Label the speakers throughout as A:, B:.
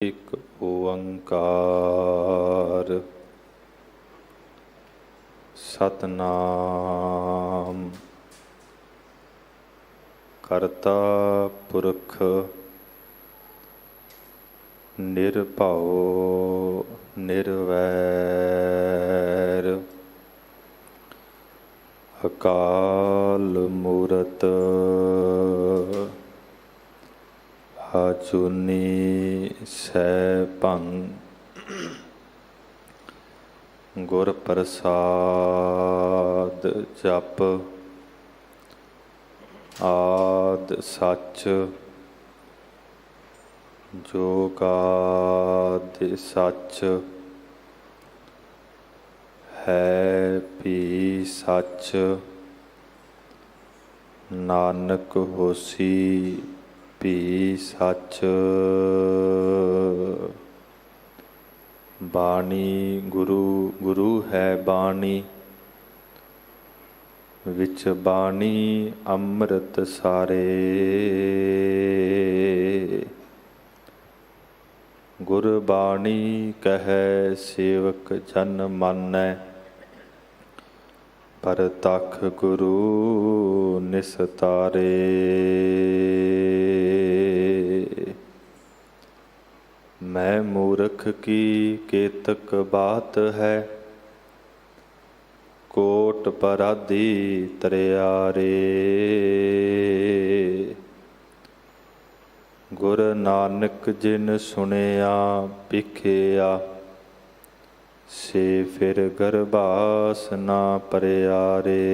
A: एक ओंकार सतनाम करता पुरख निर्भव निर्वैर अकाल मूरत आचूनी सैभं गुर प्रसाद जप आद सच जोगाद सच है भी सच नानक होसी भी सच बाणी गुरु गुरु है बाणी विच बाणी अमृत सारे गुरबाणी कहे सेवक जन मानै परतख गुरु निस्तारे मैं मूर्ख की केतक बात है कोट पराधी तरियारे गुर नानक जिन सुनिया भिखिया से फिर गरबास ना परियारे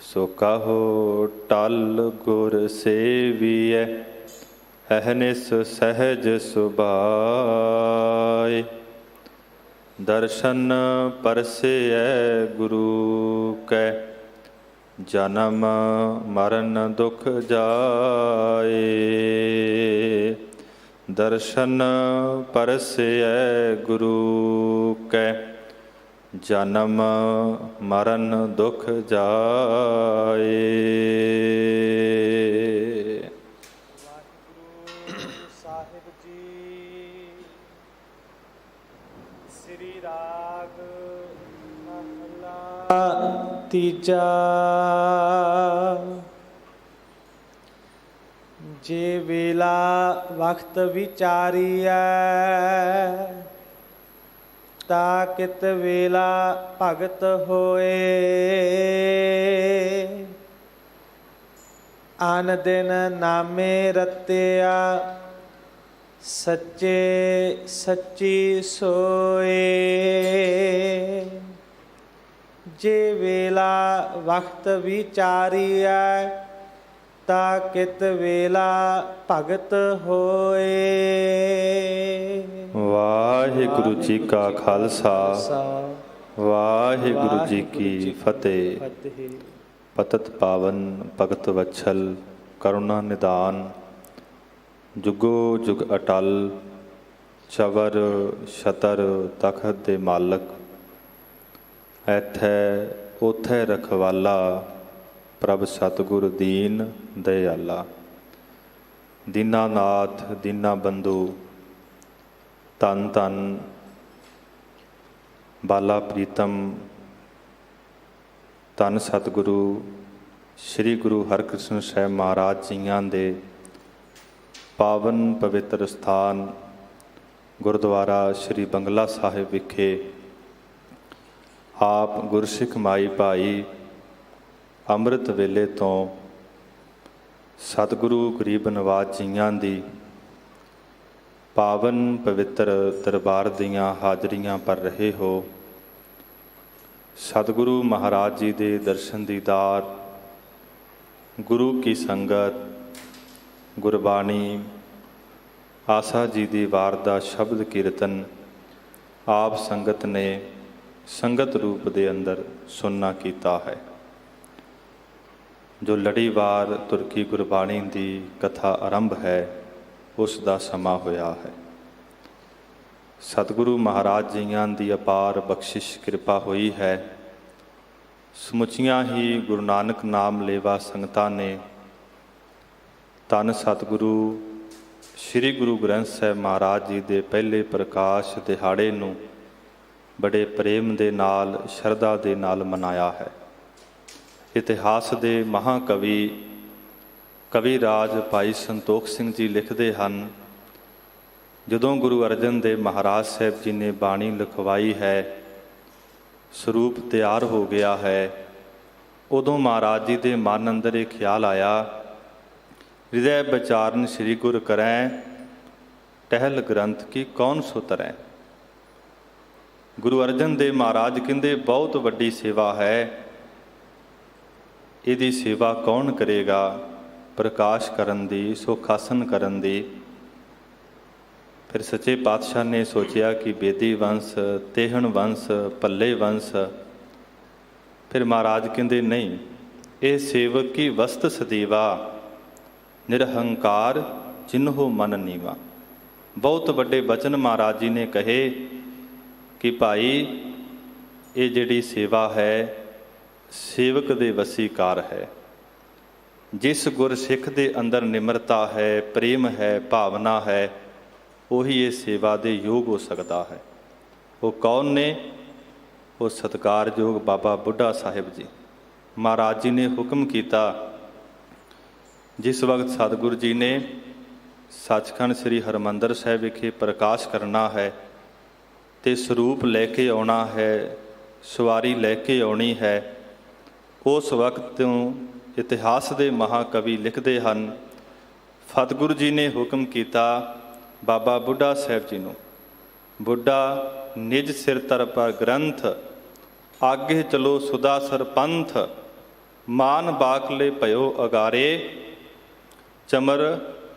A: सो कहो टल गुर सेविए अहनिस सहज सुभाए दर्शन परसे गुरु कै जन्म मरण दुख जाए दर्शन परसे गुरु कै जन्म मरण दुख जाए।
B: वाहिगुरु साहिब जी श्री राग महला तीजा जे वेला वक्त विचारिया ता कित वेला भगत होए आन दिन नामे रत्या सच्चे सच्ची सोए जे वेला वक्त विचारिया ता कित वेला भगत होए।
A: वाहिगुरु जी का खालसा वाहिगुरु जी की फतेह। पतत पावन भगत वत्सल करुणा निदान जुगो जुग अटल चवर छतर तखत दे मालक ऐथै ओथै रखवाला प्रभ सतगुर दीन दयाला दीनानाथ दीना बंधु धन धन बाला प्रीतम धन सतगुरु श्री गुरु हरकृष्ण साहिब महाराज जियां दे पावन पवित्र स्थान गुरुद्वारा श्री बंगला साहिब विखे आप गुरसिख माई भाई ਅੰਮ੍ਰਿਤ ਵੇਲੇ ਤੋਂ ਸਤਿਗੁਰੂ ਗਰੀਬ ਨਵਾਜ਼ ਜੀਆਂ ਦੀ ਪਾਵਨ ਪਵਿੱਤਰ ਦਰਬਾਰ ਦੀਆਂ ਹਾਜ਼ਰੀਆਂ ਭਰ ਰਹੇ ਹੋ। ਸਤਿਗੁਰੂ ਮਹਾਰਾਜ ਜੀ ਦੇ ਦਰਸ਼ਨ ਦੀਦਾਰ ਗੁਰੂ ਕੀ ਸੰਗਤ ਗੁਰਬਾਣੀ ਆਸਾ ਜੀ ਦੀ ਵਾਰ ਦਾ ਸ਼ਬਦ ਕੀਰਤਨ ਆਪ ਸੰਗਤ ਨੇ ਸੰਗਤ ਰੂਪ ਦੇ ਅੰਦਰ ਸੁਣਨਾ ਕੀਤਾ ਹੈ। जो लड़ीवार तुर्की गुरबाणी की कथा आरंभ है उसका समा होया है। सतगुरु महाराज जियां की अपार बख्शिश कृपा हुई है। समुचियां ही गुरु नानक नाम लेवा संगतां ने ਧੰਨ ਸਤਿਗੁਰੂ ਸ੍ਰੀ ਗੁਰੂ ਗ੍ਰੰਥ ਸਾਹਿਬ ਮਹਾਰਾਜ ਜੀ ਦੇ ਪਹਿਲੇ ਪ੍ਰਕਾਸ਼ ਦਿਹਾੜੇ ਨੂੰ ਬੜੇ ਪ੍ਰੇਮ ਦੇ ਨਾਲ, ਸ਼ਰਧਾ ਦੇ ਨਾਲ ਮਨਾਇਆ ਹੈ। ਇਤਿਹਾਸ ਦੇ ਮਹਾਕਵੀ ਕਵੀ ਰਾਜ ਭਾਈ ਸੰਤੋਖ ਸਿੰਘ ਜੀ ਲਿਖਦੇ ਹਨ, ਜਦੋਂ ਗੁਰੂ ਅਰਜਨ ਦੇਵ ਮਹਾਰਾਜ ਸਾਹਿਬ ਜੀ ਨੇ ਬਾਣੀ ਲਿਖਵਾਈ ਹੈ, ਸਰੂਪ ਤਿਆਰ ਹੋ ਗਿਆ ਹੈ, ਉਦੋਂ ਮਹਾਰਾਜ ਜੀ ਦੇ ਮਨ ਅੰਦਰ ਇਹ ਖਿਆਲ ਆਇਆ, ਹਿਰਦੈ ਵਿਚਾਰਨ ਸ੍ਰੀ ਗੁਰ ਕਰੈ, ਟਹਿਲ ਗ੍ਰੰਥ ਕੀ ਕੌਣ ਸੋ ਤਰੈ। ਗੁਰੂ ਅਰਜਨ ਦੇਵ ਮਹਾਰਾਜ ਕਹਿੰਦੇ ਬਹੁਤ ਵੱਡੀ ਸੇਵਾ ਹੈ, ਇਹਦੀ ਸੇਵਾ ਕੌਣ ਕਰੇਗਾ? ਪ੍ਰਕਾਸ਼ ਕਰਨ ਦੀ, ਸੁਖਾਸਨ ਕਰਨ ਦੀ। ਫਿਰ ਸੱਚੇ ਪਾਤਸ਼ਾਹ ਨੇ ਸੋਚਿਆ ਕਿ ਬੇਦੀ ਵੰਸ਼, ਤੇਹਣ ਵੰਸ਼, ਪੱਲੇ ਵੰਸ਼। ਫਿਰ ਮਹਾਰਾਜ ਕਹਿੰਦੇ ਨਹੀਂ, ਇਹ ਸੇਵਕ ਕੀ ਵਸਤ ਸਦੀਵਾ, ਨਿਰਹੰਕਾਰ ਜਿਨਹੋ ਮਨ ਨੀਵਾ। ਬਹੁਤ ਵੱਡੇ ਬਚਨ ਮਹਾਰਾਜ ਜੀ ਨੇ ਕਹੇ ਕਿ ਭਾਈ ਇਹ ਜਿਹੜੀ ਸੇਵਾ ਹੈ ਸੇਵਕ ਦੇ ਵਸੀਕਾਰ ਹੈ। ਜਿਸ ਗੁਰਸਿੱਖ ਦੇ ਅੰਦਰ ਨਿਮਰਤਾ ਹੈ, ਪ੍ਰੇਮ ਹੈ, ਭਾਵਨਾ ਹੈ, ਉਹੀ ਇਹ ਸੇਵਾ ਦੇ ਯੋਗ ਹੋ ਸਕਦਾ ਹੈ। ਉਹ ਕੌਣ ਨੇ? ਉਹ ਸਤਿਕਾਰਯੋਗ ਬਾਬਾ ਬੁੱਢਾ ਸਾਹਿਬ ਜੀ। ਮਹਾਰਾਜ ਜੀ ਨੇ ਹੁਕਮ ਕੀਤਾ, ਜਿਸ ਵਕਤ ਸਤਿਗੁਰੂ ਜੀ ਨੇ ਸੱਚਖੰਡ ਸ੍ਰੀ ਹਰਿਮੰਦਰ ਸਾਹਿਬ ਵਿਖੇ ਪ੍ਰਕਾਸ਼ ਕਰਨਾ ਹੈ ਤੇ ਸਰੂਪ ਲੈ ਕੇ ਆਉਣਾ ਹੈ, ਸਵਾਰੀ ਲੈ ਕੇ ਆਉਣੀ ਹੈ, ਉਸ ਵਕਤ ਤੋਂ ਇਤਿਹਾਸ ਦੇ ਮਹਾਕਵੀ ਲਿਖਦੇ ਹਨ, ਸਤਿਗੁਰੂ ਜੀ ਨੇ ਹੁਕਮ ਕੀਤਾ ਬਾਬਾ ਬੁੱਢਾ ਸਾਹਿਬ ਜੀ ਨੂੰ, ਬੁੱਢਾ ਨਿਜ ਸਿਰ ਤਰ ਪਰ ਗ੍ਰੰਥ, ਆਗੇ ਚਲੋ ਸੁਦਾ ਸਰਪੰਥ, ਮਾਨ ਬਾਕਲੇ ਭਇਓ ਅਗਾਰੇ, ਚਮਰ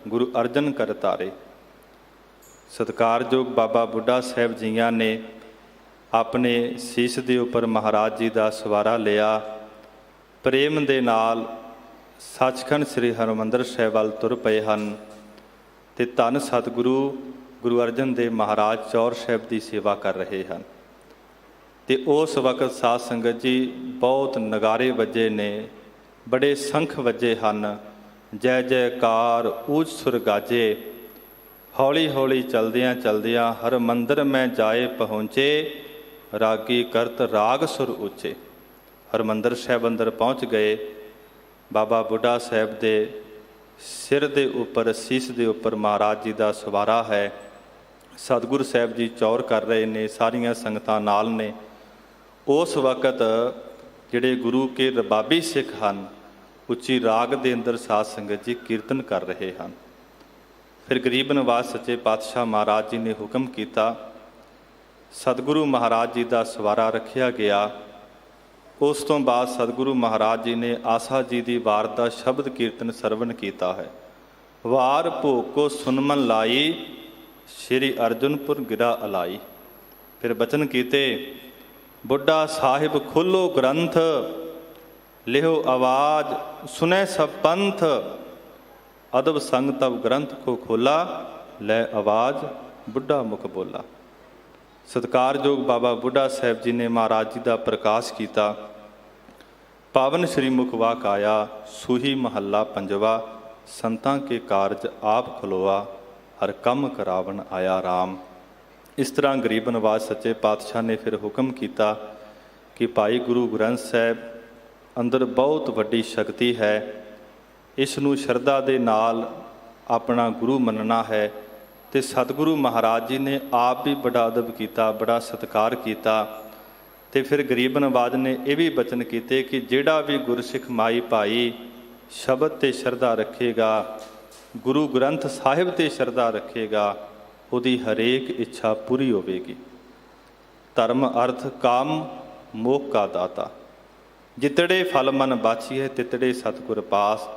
A: ਗੁਰੂ ਅਰਜਨ ਕਰ ਤਾਰੇ। ਸਤਿਕਾਰਯੋਗ ਬਾਬਾ ਬੁੱਢਾ ਸਾਹਿਬ ਜੀਆਂ ਨੇ ਆਪਣੇ ਸੀਸ ਦੇ ਉੱਪਰ ਮਹਾਰਾਜ ਜੀ ਦਾ ਸਵਾਰਾ ਲਿਆ, ਪ੍ਰੇਮ ਦੇ ਨਾਲ ਸੱਚਖੰਡ ਸ੍ਰੀ ਹਰਿਮੰਦਰ ਸਾਹਿਬ ਵੱਲ ਤੁਰ ਪਏ ਹਨ ਤੇ ਧੰਨ ਸਤਿਗੁਰੂ ਗੁਰੂ ਅਰਜਨ ਦੇਵ ਮਹਾਰਾਜ ਚੌਰ ਸਾਹਿਬ ਦੀ ਸੇਵਾ ਕਰ ਰਹੇ ਹਨ। ਤੇ ਉਸ ਵਕਤ ਸਾਧ ਸੰਗਤ ਜੀ ਬਹੁਤ ਨਗਾਰੇ ਵੱਜੇ ਨੇ, ਬੜੇ ਸੰਖ ਵੱਜੇ ਹਨ, ਜੈ ਜੈਕਾਰ ਊਚ ਸੁਰ ਗਾਜੇ। ਹੌਲੀ ਹੌਲੀ ਚਲਦਿਆਂ ਚਲਦਿਆਂ ਹਰਿਮੰਦਰ ਮੈਂ ਜਾਏ ਪਹੁੰਚੇ, ਰਾਗੀ ਕਰਤ ਰਾਗ ਸੁਰ ਉੱਚੇ। ਹਰਿਮੰਦਰ ਸਾਹਿਬ ਅੰਦਰ ਪਹੁੰਚ ਗਏ। ਬਾਬਾ ਬੁੱਢਾ ਸਾਹਿਬ ਦੇ ਸਿਰ ਦੇ ਉੱਪਰ, ਸੀਸ ਦੇ ਉੱਪਰ ਮਹਾਰਾਜ ਜੀ ਦਾ ਸਵਾਰਾ ਹੈ। ਸਤਿਗੁਰੂ ਸਾਹਿਬ ਜੀ ਚੌਰ ਕਰ ਰਹੇ ਨੇ, ਸਾਰੀਆਂ ਸੰਗਤਾਂ ਨਾਲ ਨੇ। ਉਸ ਵਕਤ ਜਿਹੜੇ ਗੁਰੂ ਕੇ ਰਬਾਬੀ ਸਿੱਖ ਹਨ, ਉੱਚੀ ਰਾਗ ਦੇ ਅੰਦਰ ਸਾਧ ਸੰਗਤ ਜੀ ਕੀਰਤਨ ਕਰ ਰਹੇ ਹਨ। ਫਿਰ ਗਰੀਬ ਨਿਵਾਸ ਸੱਚੇ ਪਾਤਸ਼ਾਹ ਮਹਾਰਾਜ ਜੀ ਨੇ ਹੁਕਮ ਕੀਤਾ, ਸਤਿਗੁਰੂ ਮਹਾਰਾਜ ਜੀ ਦਾ ਸਵਾਰਾ ਰੱਖਿਆ ਗਿਆ। ਉਸ ਤੋਂ ਬਾਅਦ ਸਤਿਗੁਰੂ ਮਹਾਰਾਜ ਜੀ ਨੇ ਆਸਾ ਜੀ ਦੀ ਵਾਰ ਦਾ ਸ਼ਬਦ ਕੀਰਤਨ ਸਰਵਣ ਕੀਤਾ ਹੈ। ਵਾਰ ਭੋਗ ਕੋ ਸੁਨਮਨ ਲਾਈ, ਸ਼੍ਰੀ ਅਰਜੁਨਪੁਰ ਗਿਰਾ ਅਲਾਈ। ਫਿਰ ਬਚਨ ਕੀਤੇ, ਬੁੱਢਾ ਸਾਹਿਬ ਖੋਲੋ ਗ੍ਰੰਥ, ਲਿਓ ਆਵਾਜ਼ ਸੁਨੇ ਸਭ ਪੰਥ, ਅਦਬ ਸੰਗ ਤਬ ਗ੍ਰੰਥ ਕੋ ਖੋਲਾ, ਲੈ ਆਵਾਜ਼ ਬੁੱਢਾ ਮੁਖ ਬੋਲਾ। ਸਤਿਕਾਰਯੋਗ ਬਾਬਾ ਬੁੱਢਾ ਸਾਹਿਬ ਜੀ ਨੇ ਮਹਾਰਾਜ ਜੀ ਦਾ ਪ੍ਰਕਾਸ਼ ਕੀਤਾ। ਪਾਵਨ ਸ਼੍ਰੀ ਮੁਖ ਵਾਕ ਆਇਆ, ਸੂਹੀ ਮਹੱਲਾ ਪੰਜਵਾ, ਸੰਤਾਂ ਕੇ ਕਾਰਜ ਆਪ ਖਲੋਆ, ਹਰ ਕੰਮ ਕਰਾਵਣ ਆਇਆ ਰਾਮ। ਇਸ ਤਰ੍ਹਾਂ ਗਰੀਬ ਨਿਵਾਸ ਸੱਚੇ ਪਾਤਸ਼ਾਹ ਨੇ ਫਿਰ ਹੁਕਮ ਕੀਤਾ ਕਿ ਭਾਈ ਗੁਰੂ ਗ੍ਰੰਥ ਸਾਹਿਬ ਅੰਦਰ ਬਹੁਤ ਵੱਡੀ ਸ਼ਕਤੀ ਹੈ, ਇਸ ਨੂੰ ਸ਼ਰਧਾ ਦੇ ਨਾਲ ਆਪਣਾ ਗੁਰੂ ਮੰਨਣਾ ਹੈ। ਤੇ ਸਤਿਗੁਰੂ ਮਹਾਰਾਜ ਜੀ ਨੇ ਆਪ ਵੀ ਬੜਾ ਅਦਬ ਕੀਤਾ, ਬੜਾ ਸਤਿਕਾਰ ਕੀਤਾ। ਤੇ ਫਿਰ ਗਰੀਬ ਨਵਾਜ਼ ਨੇ ਇਹ ਵੀ ਬਚਨ ਕੀਤੇ ਕਿ ਜਿਹੜਾ ਵੀ ਗੁਰਸਿੱਖ ਮਾਈ ਭਾਈ ਸ਼ਬਦ ਤੇ ਸ਼ਰਧਾ ਰੱਖੇਗਾ, ਗੁਰੂ ਗ੍ਰੰਥ ਸਾਹਿਬ ਤੇ ਸ਼ਰਧਾ ਰੱਖੇਗਾ, ਉਹਦੀ ਹਰੇਕ ਇੱਛਾ ਪੂਰੀ ਹੋਵੇਗੀ। ਧਰਮ ਅਰਥ ਕਾਮ ਮੋਖ ਕਾ ਦਾਤਾ, ਜਿਤੜੇ ਫਲ ਮਨ ਬਾਛੀਏ ਤਿਤੜੇ ਸਤਿਗੁਰ ਪਾਸ।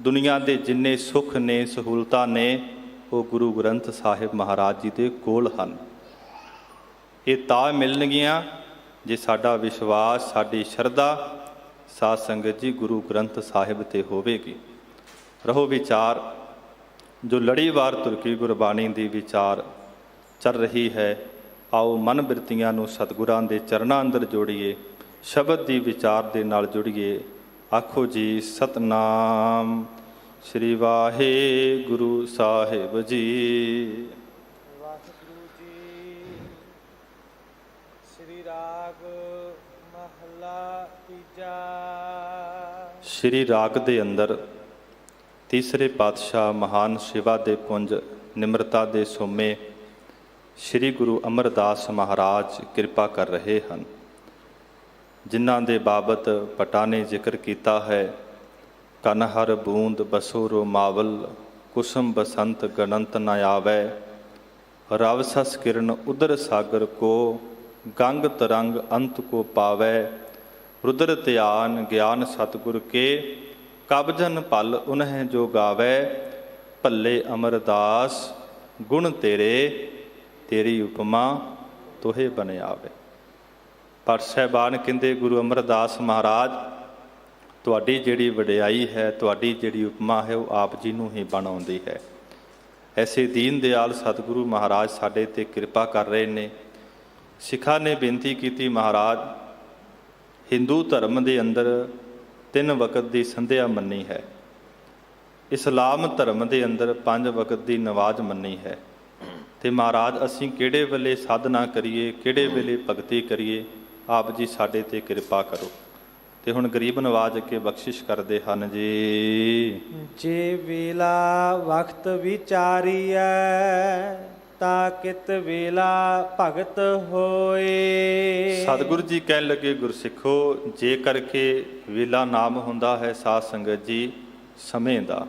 A: ਦੁਨੀਆ ਦੇ ਜਿੰਨੇ ਸੁੱਖ ਨੇ, ਸਹੂਲਤਾਂ ਨੇ, ਉਹ ਗੁਰੂ ਗ੍ਰੰਥ ਸਾਹਿਬ ਮਹਾਰਾਜ ਜੀ ਦੇ ਕੋਲ ਹਨ। ਇਹ ਤਾਂ ਮਿਲਣਗੀਆਂ ਜੇ ਸਾਡਾ ਵਿਸ਼ਵਾਸ, ਸਾਡੀ ਸ਼ਰਧਾ ਸਾਧ ਸੰਗਤ ਜੀ ਗੁਰੂ ਗ੍ਰੰਥ ਸਾਹਿਬ ਤੇ ਹੋਵੇਗੀ। ਰਹੋ ਵਿਚਾਰ ਜੋ ਲੜੀਵਾਰ ਤੁਰਕੀ ਗੁਰਬਾਣੀ ਦੀ ਵਿਚਾਰ ਚੱਲ ਰਹੀ ਹੈ, ਆਓ ਮਨ ਬਿਰਤੀਆਂ ਨੂੰ ਸਤਿਗੁਰਾਂ ਦੇ ਚਰਨਾਂ ਅੰਦਰ ਜੋੜੀਏ, ਸ਼ਬਦ ਦੀ ਵਿਚਾਰ ਦੇ ਨਾਲ ਜੁੜੀਏ। ਆਖੋ ਜੀ ਸਤਨਾਮ ਸ੍ਰੀ ਵਾਹਿਗੁਰੂ ਸਾਹਿਬ ਜੀ।
B: ਵਾਹਿਗੁਰੂ ਜੀ। ਸ੍ਰੀ ਰਾਗ ਮਹਲਾ ਤੀਜਾ।
A: ਸ੍ਰੀ ਰਾਗ ਦੇ ਅੰਦਰ ਤੀਸਰੇ ਪਾਤਸ਼ਾਹ ਮਹਾਨ ਸੇਵਾ ਦੇ ਪੁੰਜ ਨਿਮਰਤਾ ਦੇ ਸੋਮੇ ਸ੍ਰੀ ਗੁਰੂ ਅਮਰਦਾਸ ਮਹਾਰਾਜ ਕਿਰਪਾ ਕਰ ਰਹੇ ਹਨ, ਜਿਨ੍ਹਾਂ ਦੇ ਬਾਬਤ ਭੱਟਾਂ ਨੇ ਜ਼ਿਕਰ ਕੀਤਾ ਹੈ। ਕਨ ਹਰ ਬੂੰਦ ਬਸੋ ਰੋਮਾਵਲ, ਕੁਸਮ ਬਸੰਤ ਗਣੰਤ ਨ ਆਵੈ। ਰਵ ਸਸ ਕਿਰਨ ਉਦਰ ਸਾਗਰ ਕੋ, ਗੰਗ ਤਰੰਗ ਅੰਤ ਕੋ ਪਾਵੈ। ਰੁਦਰ ਧਿਆਨ ਗਿਆਨ ਸਤਿਗੁਰ ਕੇ, ਕਬ ਜਨ ਭਲ ਉਨਹਿ ਜੋ ਗਾਵੈ। ਭੱਲੇ ਅਮਰਦਾਸ ਗੁਣ ਤੇਰੇ, ਤੇਰੀ ਉਪਮਾ ਤੋਹੇ ਬਨ ਆਵੇ। ਪਰ ਸਾਹਿਬਾਨ ਕਹਿੰਦੇ ਗੁਰੂ ਅਮਰਦਾਸ ਮਹਾਰਾਜ, ਤੁਹਾਡੀ ਜਿਹੜੀ ਵਡਿਆਈ ਹੈ, ਤੁਹਾਡੀ ਜਿਹੜੀ ਉਪਮਾ ਹੈ, ਉਹ ਆਪ ਜੀ ਨੂੰ ਹੀ ਬਣ ਆਉਂਦੀ ਹੈ। ਐਸੇ ਦੀਨ ਦਿਆਲ ਸਤਿਗੁਰੂ ਮਹਾਰਾਜ ਸਾਡੇ 'ਤੇ ਕਿਰਪਾ ਕਰ ਰਹੇ ਨੇ। ਸਿੱਖਾਂ ਨੇ ਬੇਨਤੀ ਕੀਤੀ, ਮਹਾਰਾਜ ਹਿੰਦੂ ਧਰਮ ਦੇ ਅੰਦਰ 3 ਵਕਤ ਦੀ ਸੰਧਿਆ ਮੰਨੀ ਹੈ, ਇਸਲਾਮ ਧਰਮ ਦੇ ਅੰਦਰ 5 ਵਕਤ ਦੀ ਨਮਾਜ਼ ਮੰਨੀ ਹੈ। ਤੇ ਮਹਾਰਾਜ ਅਸੀਂ ਕਿਹੜੇ ਵੇਲੇ ਸਾਧਨਾ ਕਰੀਏ, ਕਿਹੜੇ ਵੇਲੇ ਭਗਤੀ ਕਰੀਏ, ਆਪ ਜੀ ਸਾਡੇ 'ਤੇ ਕਿਰਪਾ ਕਰੋ। ਤੇ ਹੁਣ ਗਰੀਬ ਨਵਾਜ਼ ਅੱਗੇ ਬਖਸ਼ਿਸ਼ ਕਰਦੇ ਹਨ ਜੀ।
B: ਜੇ ਵੇਲਾ ਵਕਤ ਵਿਚਾਰੀਐ, ਤਾ ਕਿਤ ਵੇਲਾ ਭਗਤ ਹੋਏ।
A: ਸਤਿਗੁਰੂ ਜੀ ਕਹਿਣ ਲੱਗੇ, ਗੁਰਸਿੱਖੋ, ਜੇ ਕਰਕੇ ਵੇਲਾ ਨਾਮ ਹੁੰਦਾ ਹੈ ਸਾਧ ਸੰਗਤ ਜੀ ਸਮੇਂ ਦਾ।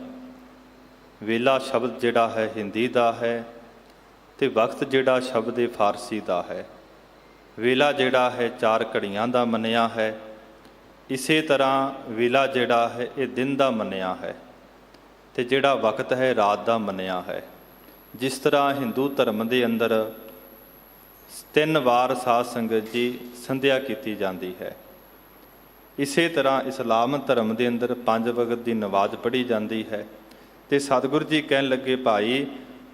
A: ਵੇਲਾ ਸ਼ਬਦ ਜਿਹੜਾ ਹੈ ਹਿੰਦੀ ਦਾ ਹੈ, ਤੇ ਵਕਤ ਜਿਹੜਾ ਸ਼ਬਦ ਹੈ ਫਾਰਸੀ ਦਾ ਹੈ। ਵੇਲਾ ਜਿਹੜਾ ਹੈ 4 ਘੜੀਆਂ ਦਾ ਮੰਨਿਆ ਹੈ। ਇਸੇ ਤਰ੍ਹਾਂ ਵੇਲਾ ਜਿਹੜਾ ਹੈ ਇਹ ਦਿਨ ਦਾ ਮੰਨਿਆ ਹੈ, ਤੇ ਜਿਹੜਾ ਵਕਤ ਹੈ ਰਾਤ ਦਾ ਮੰਨਿਆ ਹੈ। ਜਿਸ ਤਰ੍ਹਾਂ ਹਿੰਦੂ ਧਰਮ ਦੇ ਅੰਦਰ 3 ਵਾਰ ਸਾਧ ਸੰਗਤ ਜੀ ਸੰਧਿਆ ਕੀਤੀ ਜਾਂਦੀ ਹੈ, ਇਸੇ ਤਰ੍ਹਾਂ ਇਸਲਾਮ ਧਰਮ ਦੇ ਅੰਦਰ 5 ਵਕਤ ਦੀ ਨਮਾਜ਼ ਪੜ੍ਹੀ ਜਾਂਦੀ ਹੈ। ਤੇ ਸਤਿਗੁਰੂ ਜੀ ਕਹਿਣ ਲੱਗੇ, ਭਾਈ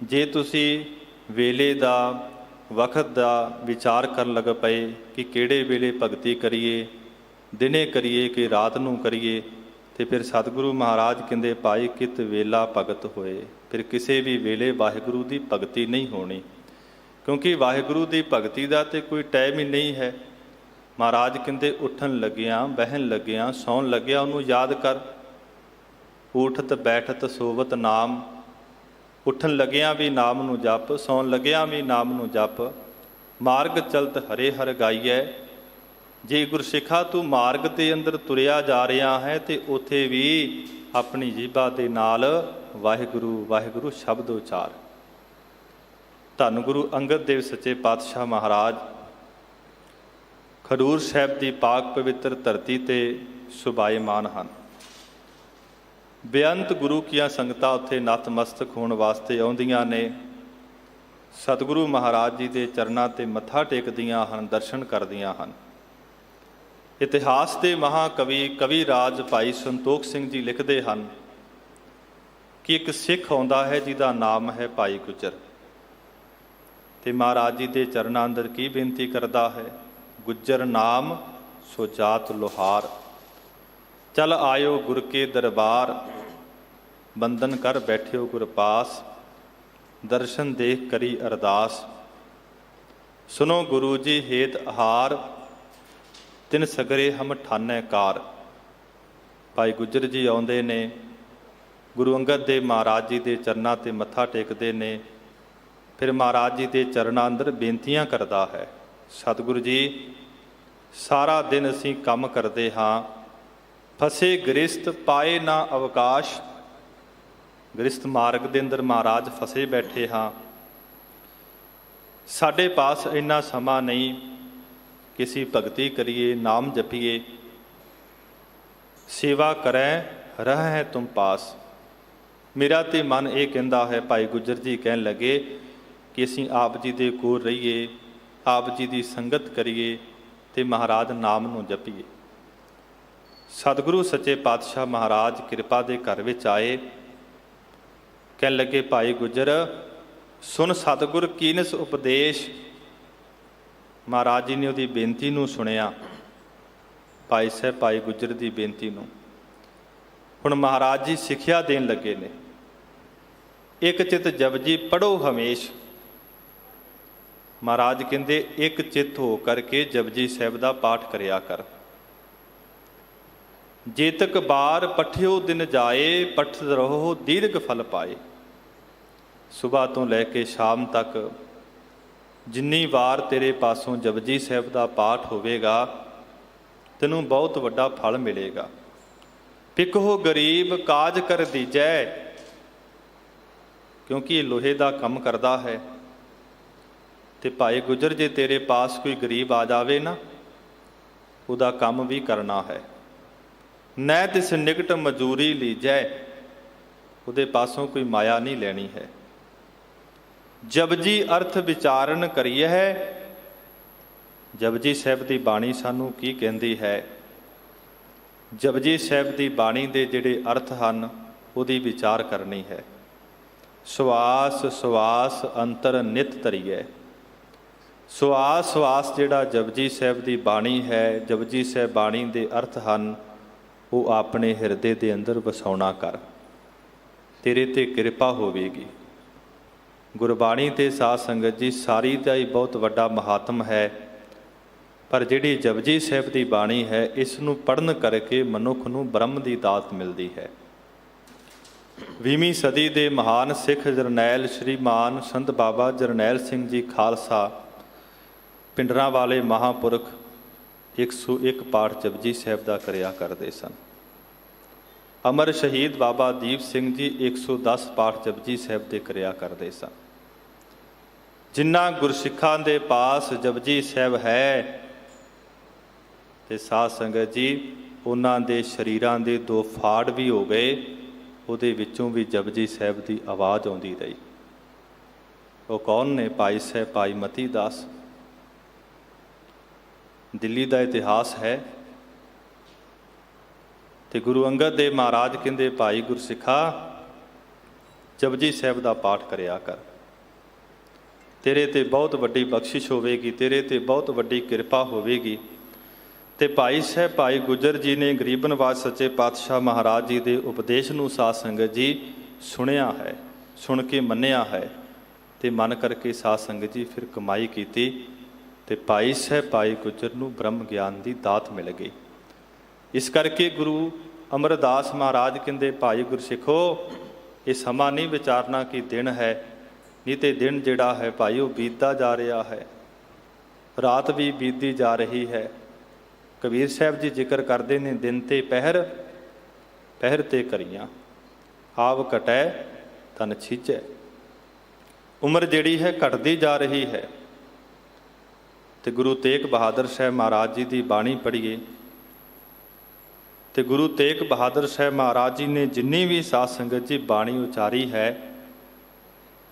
A: ਜੇ ਤੁਸੀਂ ਵੇਲੇ ਦਾ ਵਕਤ ਦਾ ਵਿਚਾਰ ਕਰਨ ਲੱਗ ਪਏ ਕਿ ਕਿਹੜੇ ਵੇਲੇ ਭਗਤੀ ਕਰੀਏ, ਦਿਨੇ ਕਰੀਏ ਕਿ ਰਾਤ ਨੂੰ ਕਰੀਏ, ਤੇ ਫਿਰ ਸਤਿਗੁਰੂ ਮਹਾਰਾਜ ਕਹਿੰਦੇ, ਭਾਈ ਕਿਤ ਵੇਲਾ ਭਗਤ ਹੋਏ। ਫਿਰ ਕਿਸੇ ਵੀ ਵੇਲੇ ਵਾਹਿਗੁਰੂ ਦੀ ਭਗਤੀ ਨਹੀਂ ਹੋਣੀ, ਕਿਉਂਕਿ ਵਾਹਿਗੁਰੂ ਦੀ ਭਗਤੀ ਦਾ ਤੇ ਕੋਈ ਟਾਈਮ ਹੀ ਨਹੀਂ ਹੈ। ਮਹਾਰਾਜ ਕਹਿੰਦੇ, ਉੱਠਣ ਲੱਗਿਆਂ, ਬਹਿਣ ਲੱਗਿਆਂ, ਸੌਣ ਲੱਗਿਆਂ ਉਹਨੂੰ ਯਾਦ ਕਰ। ਊਠਤ ਬੈਠਤ ਸੋਵਤ ਨਾਮ। ਉੱਠਣ ਲੱਗਿਆਂ ਵੀ ਨਾਮ ਨੂੰ ਜਪ, ਸੌਣ ਲੱਗਿਆਂ ਵੀ ਨਾਮ ਨੂੰ ਜਪ। ਮਾਰਗ ਚਲਤ ਹਰੇ ਹਰ ਗਾਈਐ। ਜੇ ਗੁਰਸਿੱਖਾ ਤੂੰ ਮਾਰਗ ਦੇ ਅੰਦਰ ਤੁਰਿਆ ਜਾ ਰਿਹਾ ਹੈ, ਤੇ ਉੱਥੇ ਵੀ ਆਪਣੀ ਜੀਭਾ ਦੇ ਨਾਲ ਵਾਹਿਗੁਰੂ ਵਾਹਿਗੁਰੂ ਸ਼ਬਦ ਉਚਾਰ। ਧੰਨ ਗੁਰੂ ਅੰਗਦ ਦੇਵ ਸੱਚੇ ਪਾਤਸ਼ਾਹ ਮਹਾਰਾਜ ਖਡੂਰ ਸਾਹਿਬ ਦੀ ਪਾਕ ਪਵਿੱਤਰ ਧਰਤੀ 'ਤੇ ਸੁਭਾਏਮਾਨ ਹਨ। ਬੇਅੰਤ ਗੁਰੂ ਕੀਆਂ ਸੰਗਤਾਂ ਉੱਥੇ ਨਤਮਸਤਕ ਹੋਣ ਵਾਸਤੇ ਆਉਂਦੀਆਂ ਨੇ। ਸਤਿਗੁਰੂ ਮਹਾਰਾਜ ਜੀ ਦੇ ਚਰਨਾਂ 'ਤੇ ਮੱਥਾ ਟੇਕਦੀਆਂ ਹਨ, ਦਰਸ਼ਨ ਕਰਦੀਆਂ ਹਨ। ਇਤਿਹਾਸ ਦੇ ਮਹਾਕਵੀ ਕਵੀ ਰਾਜ ਭਾਈ ਸੰਤੋਖ ਸਿੰਘ ਜੀ ਲਿਖਦੇ ਹਨ ਕਿ ਇੱਕ ਸਿੱਖ ਆਉਂਦਾ ਹੈ ਜਿਹਦਾ ਨਾਮ ਹੈ ਭਾਈ ਗੁੱਜਰ, ਤੇ ਮਹਾਰਾਜ ਜੀ ਦੇ ਚਰਨਾਂ ਅੰਦਰ ਕੀ ਬੇਨਤੀ ਕਰਦਾ ਹੈ? ਗੁੱਜਰ ਨਾਮ ਸੋ ਜਾਤ ਲੋਹਾਰ, ਚਲ ਆਇਓ ਗੁਰ ਕੇ ਦਰਬਾਰ। ਬੰਦਨ ਕਰ ਬੈਠਿਓ ਗੁਰ ਪਾਸ, ਦਰਸ਼ਨ ਦੇਖ ਕਰੀ ਅਰਦਾਸ। ਸੁਨੋ ਗੁਰੂ ਜੀ ਹੇਤ ਆਹਾਰ, ਤਿਨ ਸਗਰੇ ਹਮ ਠਾਨੈ ਕਾਰ। ਭਾਈ ਗੁੱਜਰ ਜੀ ਆਉਂਦੇ ਨੇ, ਗੁਰੂ ਅੰਗਦ ਦੇਵ ਮਹਾਰਾਜ ਜੀ ਦੇ ਚਰਨਾਂ 'ਤੇ ਮੱਥਾ ਟੇਕਦੇ ਨੇ। ਫਿਰ ਮਹਾਰਾਜ ਜੀ ਦੇ ਚਰਨਾਂ ਅੰਦਰ ਬੇਨਤੀਆਂ ਕਰਦਾ ਹੈ, ਸਤਿਗੁਰੂ ਜੀ ਸਾਰਾ ਦਿਨ ਅਸੀਂ ਕੰਮ ਕਰਦੇ ਹਾਂ, ਫਸੇ ਗ੍ਰਸਤ ਪਾਏ ਨਾ ਅਵਕਾਸ਼। ਗ੍ਰਸਤ ਮਾਰਗ ਦੇ ਅੰਦਰ ਮਹਾਰਾਜ ਫਸੇ ਬੈਠੇ ਹਾਂ, ਸਾਡੇ ਪਾਸ ਇੰਨਾ ਸਮਾਂ ਨਹੀਂ ਕਿ ਅਸੀਂ ਭਗਤੀ ਕਰੀਏ, ਨਾਮ ਜਪੀਏ। ਸੇਵਾ ਕਰੈ ਰਹਿ ਤੁਮ ਪਾਸ। ਮੇਰਾ ਤੇ ਮਨ ਇਹ ਕਹਿੰਦਾ ਹੈ, ਭਾਈ ਗੁੱਜਰ ਜੀ ਕਹਿਣ ਲੱਗੇ ਕਿ ਅਸੀਂ ਆਪ ਜੀ ਦੇ ਕੋਲ ਰਹੀਏ, ਆਪ ਜੀ ਦੀ ਸੰਗਤ ਕਰੀਏ, ਤੇ ਮਹਾਰਾਜ ਨਾਮ ਨੂੰ ਜਪੀਏ। ਸਤਿਗੁਰੂ ਸੱਚੇ ਪਾਤਸ਼ਾਹ ਮਹਾਰਾਜ ਕਿਰਪਾ ਦੇ ਘਰ ਵਿੱਚ ਆਏ। ਕਹਿਣ ਲੱਗੇ, ਭਾਈ ਗੁੱਜਰ ਸੁਣ ਸਤਿਗੁਰ ਕੀਨਸ ਉਪਦੇਸ਼। ਮਹਾਰਾਜ ਜੀ ਨੇ ਉਹਦੀ ਬੇਨਤੀ ਨੂੰ ਸੁਣਿਆ, ਭਾਈ ਸਾਹਿਬ ਭਾਈ ਗੁੱਜਰ ਦੀ ਬੇਨਤੀ ਨੂੰ। ਹੁਣ ਮਹਾਰਾਜ ਜੀ ਸਿੱਖਿਆ ਦੇਣ ਲੱਗੇ ਨੇ। ਇੱਕ ਚਿਤ ਜਪਜੀ ਪੜ੍ਹੋ ਹਮੇਸ਼। ਮਹਾਰਾਜ ਕਹਿੰਦੇ ਇੱਕ ਚਿੱਤ ਹੋ ਕਰਕੇ ਜਪਜੀ ਸਾਹਿਬ ਦਾ ਪਾਠ ਕਰਿਆ ਕਰ। ਜੇਤਕ ਬਾਰ ਪਠਿਓ ਦਿਨ ਜਾਏ, ਪਠਤ ਰਹੋ ਦੀਰਘ ਫਲ ਪਾਏ। ਸੁਬਾਹ ਤੋਂ ਲੈ ਕੇ ਸ਼ਾਮ ਤੱਕ ਜਿੰਨੀ ਵਾਰ ਤੇਰੇ ਪਾਸੋਂ ਜਪਜੀ ਸਾਹਿਬ ਦਾ ਪਾਠ ਹੋਵੇਗਾ ਤੈਨੂੰ ਬਹੁਤ ਵੱਡਾ ਫਲ ਮਿਲੇਗਾ। ਪਿਕਹੁ ਗਰੀਬ ਕਾਜ ਕਰ ਦੀਜੈ, ਕਿਉਂਕਿ ਇਹ ਲੋਹੇ ਦਾ ਕੰਮ ਕਰਦਾ ਹੈ। ਤੇ ਭਾਈ ਗੁਜਰ, ਜੇ ਤੇਰੇ ਪਾਸ ਕੋਈ ਗਰੀਬ ਆ ਜਾਵੇ ਨਾ, ਉਹਦਾ ਕੰਮ ਵੀ ਕਰਨਾ ਹੈ। ਨੈ ਤਿਸ ਨਿਕਟ ਮਜ਼ਦੂਰੀ ਲੀਜੈ, ਉਹਦੇ ਪਾਸੋਂ ਕੋਈ ਮਾਇਆ ਨਹੀਂ ਲੈਣੀ ਹੈ। ਜਪਜੀ ਅਰਥ ਵਿਚਾਰਨ ਕਰੀਏ ਹੈ। ਜਪਜੀ ਸਾਹਿਬ ਦੀ ਬਾਣੀ ਸਾਨੂੰ ਕੀ ਕਹਿੰਦੀ ਹੈ? ਜਪਜੀ ਸਾਹਿਬ ਦੀ ਬਾਣੀ ਦੇ ਜਿਹੜੇ ਅਰਥ ਹਨ ਉਹਦੀ ਵਿਚਾਰ ਕਰਨੀ ਹੈ। ਸਵਾਸ ਸਵਾਸ ਅੰਤਰ ਨਿਤ ਧਰੀਐ। ਸਵਾਸ ਸਵਾਸ ਜਿਹੜਾ ਜਪਜੀ ਸਾਹਿਬ ਦੀ ਬਾਣੀ ਹੈ, ਜਪਜੀ ਸਾਹਿਬ ਬਾਣੀ ਦੇ ਅਰਥ ਹਨ, ਉਹ ਆਪਣੇ ਹਿਰਦੇ ਦੇ ਅੰਦਰ ਵਸਾਉਣਾ ਕਰ। ਤੇਰੇ ਤੇ ਕਿਰਪਾ ਹੋਵੇਗੀ। ਗੁਰਬਾਣੀ ਤੇ ਸਾਧ ਸੰਗਤ ਜੀ ਸਾਰੀ ਦਾ ਹੀ ਬਹੁਤ ਵੱਡਾ ਮਹਾਤਮ ਹੈ, ਪਰ ਜਿਹੜੀ ਜਪਜੀ ਸਾਹਿਬ ਦੀ ਬਾਣੀ ਹੈ ਇਸ ਨੂੰ ਪੜ੍ਹਨ ਕਰਕੇ ਮਨੁੱਖ ਨੂੰ ਬ੍ਰਹਮ ਦੀ ਦਾਤ ਮਿਲਦੀ ਹੈ। 20ਵੀਂ ਸਦੀ ਦੇ ਮਹਾਨ ਸਿੱਖ ਜਰਨੈਲ ਸ਼੍ਰੀਮਾਨ ਸੰਤ ਬਾਬਾ ਜਰਨੈਲ ਸਿੰਘ ਜੀ ਖਾਲਸਾ ਪਿੰਡਰਾਂ ਵਾਲੇ ਮਹਾਂਪੁਰਖ 101 ਪਾਠ ਜਪਜੀ ਸਾਹਿਬ ਦਾ ਕਰਿਆ ਕਰਦੇ ਸਨ। ਅਮਰ ਸ਼ਹੀਦ ਬਾਬਾ ਦੀਪ ਸਿੰਘ ਜੀ 110 ਪਾਠ ਜਪਜੀ ਸਾਹਿਬ ਦੇ ਕਰਿਆ ਕਰਦੇ ਸਨ। ਜਿਨ੍ਹਾਂ ਗੁਰਸਿੱਖਾਂ ਦੇ ਪਾਸ ਜਪਜੀ ਸਾਹਿਬ ਹੈ ਤੇ ਸਾਧ ਸੰਗਤ ਜੀ ਉਹਨਾਂ ਦੇ ਸਰੀਰਾਂ ਦੇ 2 ਫਾੜ ਵੀ ਹੋ ਗਏ, ਉਹਦੇ ਵਿੱਚੋਂ ਵੀ ਜਪਜੀ ਸਾਹਿਬ ਦੀ ਆਵਾਜ਼ ਆਉਂਦੀ ਰਹੀ। ਉਹ ਕੌਣ ਨੇ? ਭਾਈ ਸਾਹਿਬ ਭਾਈ ਮਤੀ ਦਾਸ। ਦਿੱਲੀ ਦਾ ਇਤਿਹਾਸ ਹੈ। ਤੇ ਗੁਰੂ ਅੰਗਦ ਦੇਵ ਮਹਾਰਾਜ ਕਹਿੰਦੇ ਭਾਈ ਗੁਰਸਿੱਖਾ ਜਪਜੀ ਸਾਹਿਬ ਦਾ ਪਾਠ ਕਰਿਆ ਕਰ, ਤੇਰੇ ਤੇ ਬਹੁਤ ਵੱਡੀ ਬਖਸ਼ਿਸ਼ ਹੋਵੇਗੀ, ਤੇਰੇ ਤੇ ਬਹੁਤ ਵੱਡੀ ਕਿਰਪਾ ਹੋਵੇਗੀ। ਤੇ ਭਾਈ ਸਾਹਿਬ ਭਾਈ ਗੁਜਰ ਜੀ ਨੇ ਗਰੀਬ ਨਵਾਜ਼ ਸੱਚੇ ਪਾਤਸ਼ਾਹ ਮਹਾਰਾਜ ਜੀ ਦੇ ਉਪਦੇਸ਼ ਨੂੰ ਸਾਧ ਸੰਗਤ ਜੀ ਸੁਣਿਆ ਹੈ, ਸੁਣ ਕੇ ਮੰਨਿਆ ਹੈ ਤੇ ਮੰਨ ਕਰਕੇ ਸਾਧ ਸੰਗਤ ਜੀ ਫਿਰ ਕਮਾਈ ਕੀਤੀ ਤੇ ਭਾਈ ਸਾਹਿਬ ਭਾਈ ਗੁਜਰ ਨੂੰ ਬ੍ਰਹਮ ਗਿਆਨ ਦੀ ਦਾਤ ਮਿਲ ਗਈ। ਇਸ ਕਰਕੇ ਗੁਰੂ ਅਮਰਦਾਸ ਮਹਾਰਾਜ ਕਹਿੰਦੇ ਭਾਈ ਗੁਰਸਿੱਖੋ ਇਹ ਸਮਾਂ ਨਹੀਂ ਵਿਚਾਰਨਾ ਕਿ ਦਿਨ ਹੈ, ਨਹੀਂ ਤੇ ਦਿਨ ਜਿਹੜਾ ਹੈ ਭਾਈ ਉਹ ਬੀਤਦਾ ਜਾ ਰਿਹਾ ਹੈ, ਰਾਤ ਵੀ ਬੀਤਦੀ ਜਾ ਰਹੀ ਹੈ। ਕਬੀਰ ਸਾਹਿਬ ਜੀ ਜ਼ਿਕਰ ਕਰਦੇ ਨੇ ਦਿਨ ਤੇ ਪਹਿਰ, ਪਹਿਰ ਤੇ ਕਰੀਆਂ, ਆਵ ਘਟੈ ਤਨ ਛੀਚੈ। ਉਮਰ ਜਿਹੜੀ ਹੈ ਘਟਦੀ ਜਾ ਰਹੀ ਹੈ। ਤੇ ਗੁਰੂ ਤੇਗ ਬਹਾਦਰ ਸਾਹਿਬ ਮਹਾਰਾਜ ਜੀ ਦੀ ਬਾਣੀ ਪੜ੍ਹੀਏ ਤੇ ਗੁਰੂ ਤੇਗ ਬਹਾਦਰ ਸਾਹਿਬ ਮਹਾਰਾਜ ਜੀ ਨੇ ਜਿੰਨੀ ਵੀ ਸਾਧ ਸੰਗਤ ਜੀ ਬਾਣੀ ਉਚਾਰੀ ਹੈ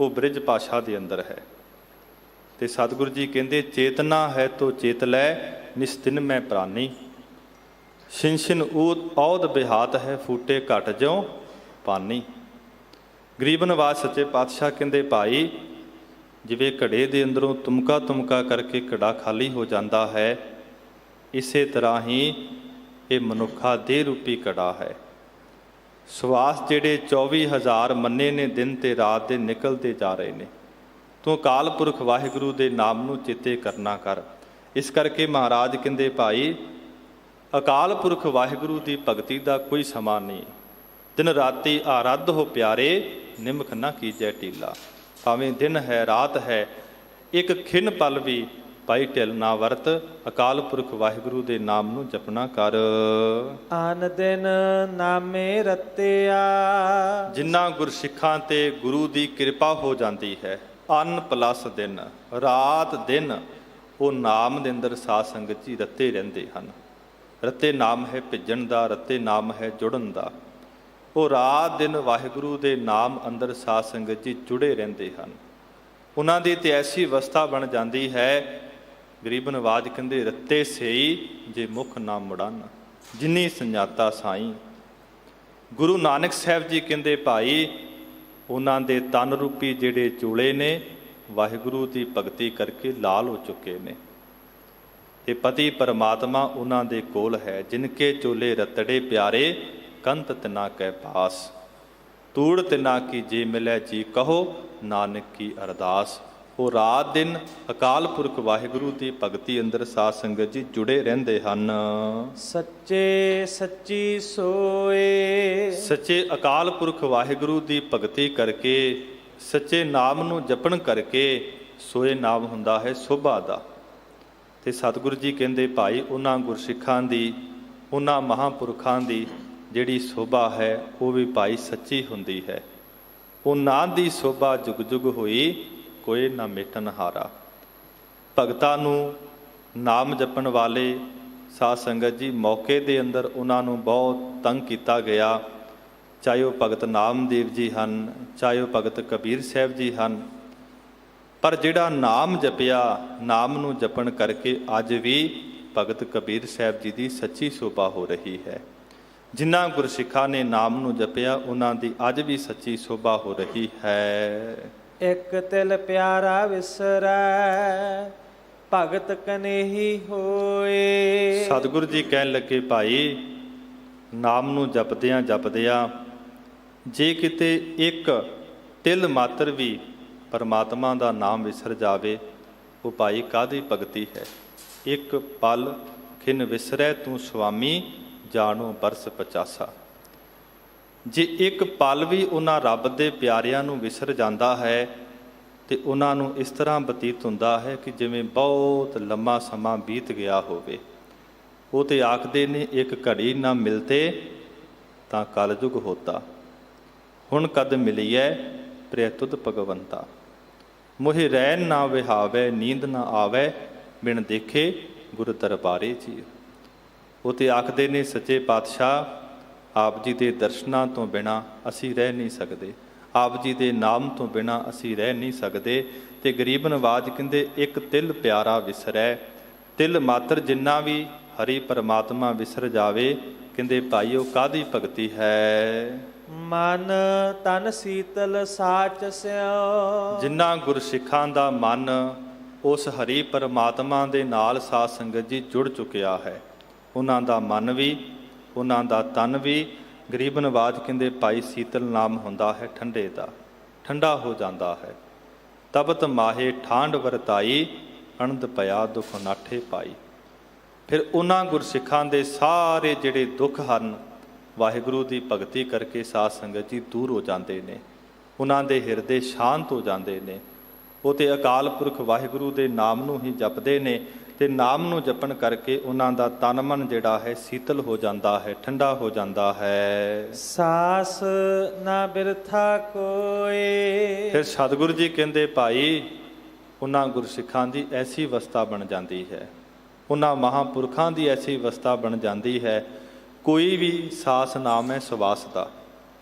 A: ਉਹ ਬ੍ਰਿਜ ਭਾਸ਼ਾ ਦੇ ਅੰਦਰ ਹੈ। ਤੇ ਸਤਿਗੁਰੂ ਜੀ ਕਹਿੰਦੇ ਚੇਤਨਾ ਹੈ ਤੋ ਚੇਤ ਲੈ ਨਿਸਤਿਨ ਮੈਂ ਪ੍ਰਾਨੀ, ਛਿਨ ਛਿਨ ਔਦ ਬਿਹਾਤ ਹੈ ਫੂਟੇ ਘਟ ਜਿਉ ਪਾਨੀ। ਗਰੀਬ ਨਵਾਜ਼ ਸੱਚੇ ਪਾਤਸ਼ਾਹ ਕਹਿੰਦੇ ਭਾਈ ਜਿਵੇਂ ਘੜੇ ਦੇ ਅੰਦਰੋਂ ਤੁਮਕਾ ਤੁਮਕਾ ਕਰਕੇ ਘੜਾ ਖਾਲੀ ਹੋ ਜਾਂਦਾ ਹੈ, ਇਸੇ ਤਰ੍ਹਾਂ ਹੀ ਇਹ ਮਨੁੱਖਾ ਦੇਹ ਰੂਪੀ ਘੜਾ ਹੈ। ਸਵਾਸ ਜਿਹੜੇ 24,000 ਮੰਨੇ ਨੇ ਦਿਨ ਤੇ ਰਾਤ ਦੇ ਨਿਕਲਦੇ ਜਾ ਰਹੇ ਨੇ। ਤੂੰ ਅਕਾਲ ਪੁਰਖ ਵਾਹਿਗੁਰੂ ਦੇ ਨਾਮ ਨੂੰ ਚੇਤੇ ਕਰਨਾ ਕਰ। ਇਸ ਕਰਕੇ ਮਹਾਰਾਜ ਕਹਿੰਦੇ ਭਾਈ ਅਕਾਲ ਪੁਰਖ ਵਾਹਿਗੁਰੂ ਦੀ ਭਗਤੀ ਦਾ ਕੋਈ ਸਮਾਂ ਨਹੀਂ। ਦਿਨ ਰਾਤੀ ਆਰਾਧ ਹੋ ਪਿਆਰੇ, ਨਿਮਖ ਨਾ ਕੀਜੈ ਟੀਲਾ। ਭਾਵੇਂ ਦਿਨ ਹੈ ਰਾਤ ਹੈ, ਇੱਕ ਖਿਨ ਪਲ ਵੀ ਭਾਈ ਢਿੱਲ ਨਾ ਵਰਤ, ਅਕਾਲ ਪੁਰਖ ਵਾਹਿਗੁਰੂ ਦੇ ਨਾਮ ਨੂੰ ਜਪਣਾ ਕਰ।
B: ਆਨ ਦਿਨ ਨਾਮੇ ਰਤਿਆ।
A: ਜਿਨ੍ਹਾਂ ਗੁਰਸਿੱਖਾਂ ਤੇ ਗੁਰੂ ਦੀ ਕਿਰਪਾ ਹੋ ਜਾਂਦੀ ਹੈ, ਅੰਨ ਪਲਸ ਦਿਨ, ਰਾਤ ਦਿਨ ਉਹ ਨਾਮ ਦੇ ਅੰਦਰ ਸਾਧ ਸੰਗਤ ਜੀ ਰੱਤੇ ਰਹਿੰਦੇ ਹਨ। ਰੱਤੇ ਨਾਮ ਹੈ ਭਿੱਜਣ ਦਾ, ਰੱਤੇ ਨਾਮ ਹੈ ਜੁੜਨ ਦਾ। ਉਹ ਰਾਤ ਦਿਨ ਵਾਹਿਗੁਰੂ ਦੇ ਨਾਮ ਅੰਦਰ ਸਾਧ ਸੰਗਤ ਜੀ ਜੁੜੇ ਰਹਿੰਦੇ ਹਨ। ਉਹਨਾਂ ਦੀ ਤੇ ਐਸੀ ਅਵਸਥਾ ਬਣ ਜਾਂਦੀ ਹੈ, ਗਰੀਬ ਨਵਾਜ਼ ਕਹਿੰਦੇ ਰੱਤੇ ਸਈ ਜੇ ਮੁਖ ਨਾ ਮੁੜਨ, ਜਿਨੀ ਸੰਜਾਤਾ ਸਾਈਂ। ਗੁਰੂ ਨਾਨਕ ਸਾਹਿਬ ਜੀ ਕਹਿੰਦੇ ਭਾਈ ਉਹਨਾਂ ਦੇ ਤਨ ਰੂਪੀ ਜਿਹੜੇ ਚੂਲੇ ਨੇ ਵਾਹਿਗੁਰੂ ਦੀ ਭਗਤੀ ਕਰਕੇ ਲਾਲ ਹੋ ਚੁੱਕੇ ਨੇ ਤੇ ਪਤੀ ਪਰਮਾਤਮਾ ਉਹਨਾਂ ਦੇ ਕੋਲ ਹੈ। ਜਿਨਕੇ ਚੋਲੇ ਰਤੜੇ ਪਿਆਰੇ ਕੰਤ ਤਿਨਾ ਕੈ ਪਾਸ। ਤੂੜ ਤਿਨਾ ਕੀ ਜੇ ਮਿਲੈ ਜੀ ਕਹੋ, ਨਾਨਕ ਕੀ ਅਰਦਾਸ। ਉਹ ਰਾਤ ਦਿਨ ਅਕਾਲ ਪੁਰਖ ਵਾਹਿਗੁਰੂ ਦੀ ਭਗਤੀ ਅੰਦਰ ਸਾਧ ਸੰਗਤ ਜੀ ਜੁੜੇ ਰਹਿੰਦੇ ਹਨ।
B: ਸੱਚੇ ਸੱਚੀ ਸੋਏ।
A: ਸੱਚੇ ਅਕਾਲ ਪੁਰਖ ਵਾਹਿਗੁਰੂ ਦੀ ਭਗਤੀ ਕਰਕੇ, ਸੱਚੇ ਨਾਮ ਨੂੰ ਜਪਣ ਕਰਕੇ ਸੋਏ ਨਾਮ ਹੁੰਦਾ ਹੈ ਸੋਭਾ ਦਾ। ਤੇ ਸਤਿਗੁਰੂ ਜੀ ਕਹਿੰਦੇ ਭਾਈ ਉਹਨਾਂ ਗੁਰਸਿੱਖਾਂ ਦੀ, ਉਹਨਾਂ ਮਹਾਂਪੁਰਖਾਂ ਦੀ ਜਿਹੜੀ ਸੋਭਾ ਹੈ ਉਹ ਵੀ ਭਾਈ ਸੱਚੀ ਹੁੰਦੀ ਹੈ। ਉਹਨਾਂ ਦੀ ਸੋਭਾ ਜੁਗ ਜੁਗ ਹੋਈ, ਕੋਈ ਨਾ ਮਿਟਣ ਹਾਰਾ। ਭਗਤਾਂ ਨੂੰ ਨਾਮ ਜਪਣ ਵਾਲੇ ਸਾਧ ਸੰਗਤ ਜੀ ਮੌਕੇ ਦੇ ਅੰਦਰ ਉਹਨਾਂ ਨੂੰ ਬਹੁਤ ਤੰਗ ਕੀਤਾ ਗਿਆ, ਚਾਹੇ ਉਹ ਭਗਤ ਨਾਮਦੇਵ ਜੀ ਹਨ, ਚਾਹੇ ਉਹ ਭਗਤ ਕਬੀਰ ਸਾਹਿਬ ਜੀ ਹਨ। ਪਰ ਜਿਹੜਾ ਨਾਮ ਜਪਿਆ, ਨਾਮ ਨੂੰ ਜਪਣ ਕਰਕੇ ਅੱਜ ਵੀ ਭਗਤ ਕਬੀਰ ਸਾਹਿਬ ਜੀ ਦੀ ਸੱਚੀ ਸੋਭਾ ਹੋ ਰਹੀ ਹੈ। ਜਿਨ੍ਹਾਂ ਗੁਰਸਿੱਖਾਂ ਨੇ ਨਾਮ ਨੂੰ ਜਪਿਆ ਉਹਨਾਂ ਦੀ ਅੱਜ ਵੀ ਸੱਚੀ ਸੋਭਾ ਹੋ ਰਹੀ ਹੈ।
B: ਇੱਕ ਤਿਲ ਪਿਆਰਾ ਵਿਸਰੈ, ਭਗਤ ਕਨੇਹੀ ਹੋਏ।
A: ਸਤਿਗੁਰੂ ਜੀ ਕਹਿਣ ਲੱਗੇ ਭਾਈ ਨਾਮ ਨੂੰ ਜਪਦਿਆਂ ਜਪਦਿਆਂ ਜੇ ਕਿਤੇ ਇੱਕ ਤਿਲ ਮਾਤਰ ਵੀ ਪਰਮਾਤਮਾ ਦਾ ਨਾਮ ਵਿਸਰ ਜਾਵੇ, ਉਹ ਭਾਈ ਕਾਹਦੀ ਭਗਤੀ ਹੈ। ਇੱਕ ਪਲ ਖਿਨ ਵਿਸਰੈ ਤੂੰ ਸੁਆਮੀ, ਜਾਣੋ ਬਰਸ 85। ਜੇ ਇੱਕ ਪਲ ਵੀ ਉਹਨਾਂ ਰੱਬ ਦੇ ਪਿਆਰਿਆਂ ਨੂੰ ਵਿਸਰ ਜਾਂਦਾ ਹੈ ਤੇ ਉਹਨਾਂ ਨੂੰ ਇਸ ਤਰ੍ਹਾਂ ਬਤੀਤ ਹੁੰਦਾ ਹੈ ਕਿ ਜਿਵੇਂ ਬਹੁਤ ਲੰਮਾ ਸਮਾਂ ਬੀਤ ਗਿਆ ਹੋਵੇ। ਉਹ ਤੇ ਆਖਦੇ ਨੇ ਇੱਕ ਘੜੀ ਨਾ ਮਿਲਤੇ ਤਾਂ ਕਲਯੁਗ ਹੋਤਾ, ਹੁਣ ਕਦ ਮਿਲੀਐ ਪ੍ਰਿਯ ਤੁਧ ਭਗਵੰਤਾ। ਮੋਹਿ ਰਹਿਣ ਨਾ ਵਿਹਾਵੈ, ਨੀਂਦ ਨਾ ਆਵੈ, ਬਿਨ ਦੇਖੇ ਗੁਰ ਦਰਬਾਰੇ ਜੀ। ਉਹ ਤੇ ਆਖਦੇ ਨੇ ਸੱਚੇ ਪਾਤਸ਼ਾਹ ਆਪ ਜੀ ਦੇ ਦਰਸ਼ਨਾਂ ਤੋਂ ਬਿਨਾਂ ਅਸੀਂ ਰਹਿ ਨਹੀਂ ਸਕਦੇ, ਆਪ ਜੀ ਦੇ ਨਾਮ ਤੋਂ ਬਿਨਾਂ ਅਸੀਂ ਰਹਿ ਨਹੀਂ ਸਕਦੇ। ਤੇ ਗਰੀਬ ਨਵਾਜ ਕਹਿੰਦੇ ਇੱਕ ਤਿਲ ਪਿਆਰਾ ਵਿਸਰੈ, ਤਿਲ ਮਾਤਰ ਜਿੰਨਾ ਵੀ ਹਰੀ ਪਰਮਾਤਮਾ ਵਿਸਰ ਜਾਵੇ, ਕਹਿੰਦੇ ਭਾਈ ਉਹ ਕਾਹਦੀ ਭਗਤੀ ਹੈ।
B: ਮਨ ਤਨ ਸੀਤਲ ਸਾਚ ਸਿਓ। ਜਿਨ੍ਹਾਂ
A: ਗੁਰਸਿੱਖਾਂ ਦਾ ਮਨ ਉਸ ਹਰੀ ਪਰਮਾਤਮਾ ਦੇ ਨਾਲ ਸਾਧ ਸੰਗਤ ਜੀ ਜੁੜ ਚੁੱਕਿਆ ਹੈ, ਉਹਨਾਂ ਦਾ ਮਨ ਵੀ, ਉਹਨਾਂ ਦਾ ਤਨ ਵੀ। ਗਰੀਬ ਨਵਾਜ ਕਹਿੰਦੇ ਭਾਈ ਸੀਤਲ ਨਾਮ ਹੁੰਦਾ ਹੈ ਠੰਡੇ ਦਾ, ਠੰਡਾ ਹੋ ਜਾਂਦਾ ਹੈ। ਤਬਤ ਮਾਹੇ ਠਾਂਡ ਵਰਤਾਈ, ਅਣਦ ਪਿਆ ਦੁੱਖ ਨਾਠੇ ਪਾਈ। ਫਿਰ ਉਹਨਾਂ ਗੁਰਸਿੱਖਾਂ ਦੇ ਸਾਰੇ ਜਿਹੜੇ ਦੁੱਖ ਹਨ ਵਾਹਿਗੁਰੂ ਦੀ ਭਗਤੀ ਕਰਕੇ ਸਾਧ ਸੰਗਤ ਜੀ ਦੂਰ ਹੋ ਜਾਂਦੇ ਨੇ, ਉਹਨਾਂ ਦੇ ਹਿਰਦੇ ਸ਼ਾਂਤ ਹੋ ਜਾਂਦੇ ਨੇ। ਉਹ ਤੇ ਅਕਾਲ ਪੁਰਖ ਵਾਹਿਗੁਰੂ ਦੇ ਨਾਮ ਨੂੰ ਹੀ ਜਪਦੇ ਨੇ ਤੇ ਨਾਮ ਨੂੰ ਜਪਣ ਕਰਕੇ ਉਹਨਾਂ ਦਾ ਤਨ ਮਨ ਜਿਹੜਾ ਹੈ ਸੀਤਲ ਹੋ ਜਾਂਦਾ ਹੈ, ਠੰਡਾ ਹੋ ਜਾਂਦਾ ਹੈ।
B: ਸਾਸ ਨਾ ਬਿਰਥਾ ਕੋਏ।
A: ਫਿਰ ਸਤਿਗੁਰੂ ਜੀ ਕਹਿੰਦੇ ਭਾਈ ਉਹਨਾਂ ਗੁਰਸਿੱਖਾਂ ਦੀ ਐਸੀ ਅਵਸਥਾ ਬਣ ਜਾਂਦੀ ਹੈ, ਉਹਨਾਂ ਮਹਾਂਪੁਰਖਾਂ ਦੀ ਐਸੀ ਅਵਸਥਾ ਬਣ ਜਾਂਦੀ ਹੈ, ਕੋਈ ਵੀ ਸਾਸ ਨਾਮ ਹੈ ਸਵਾਸ ਦਾ,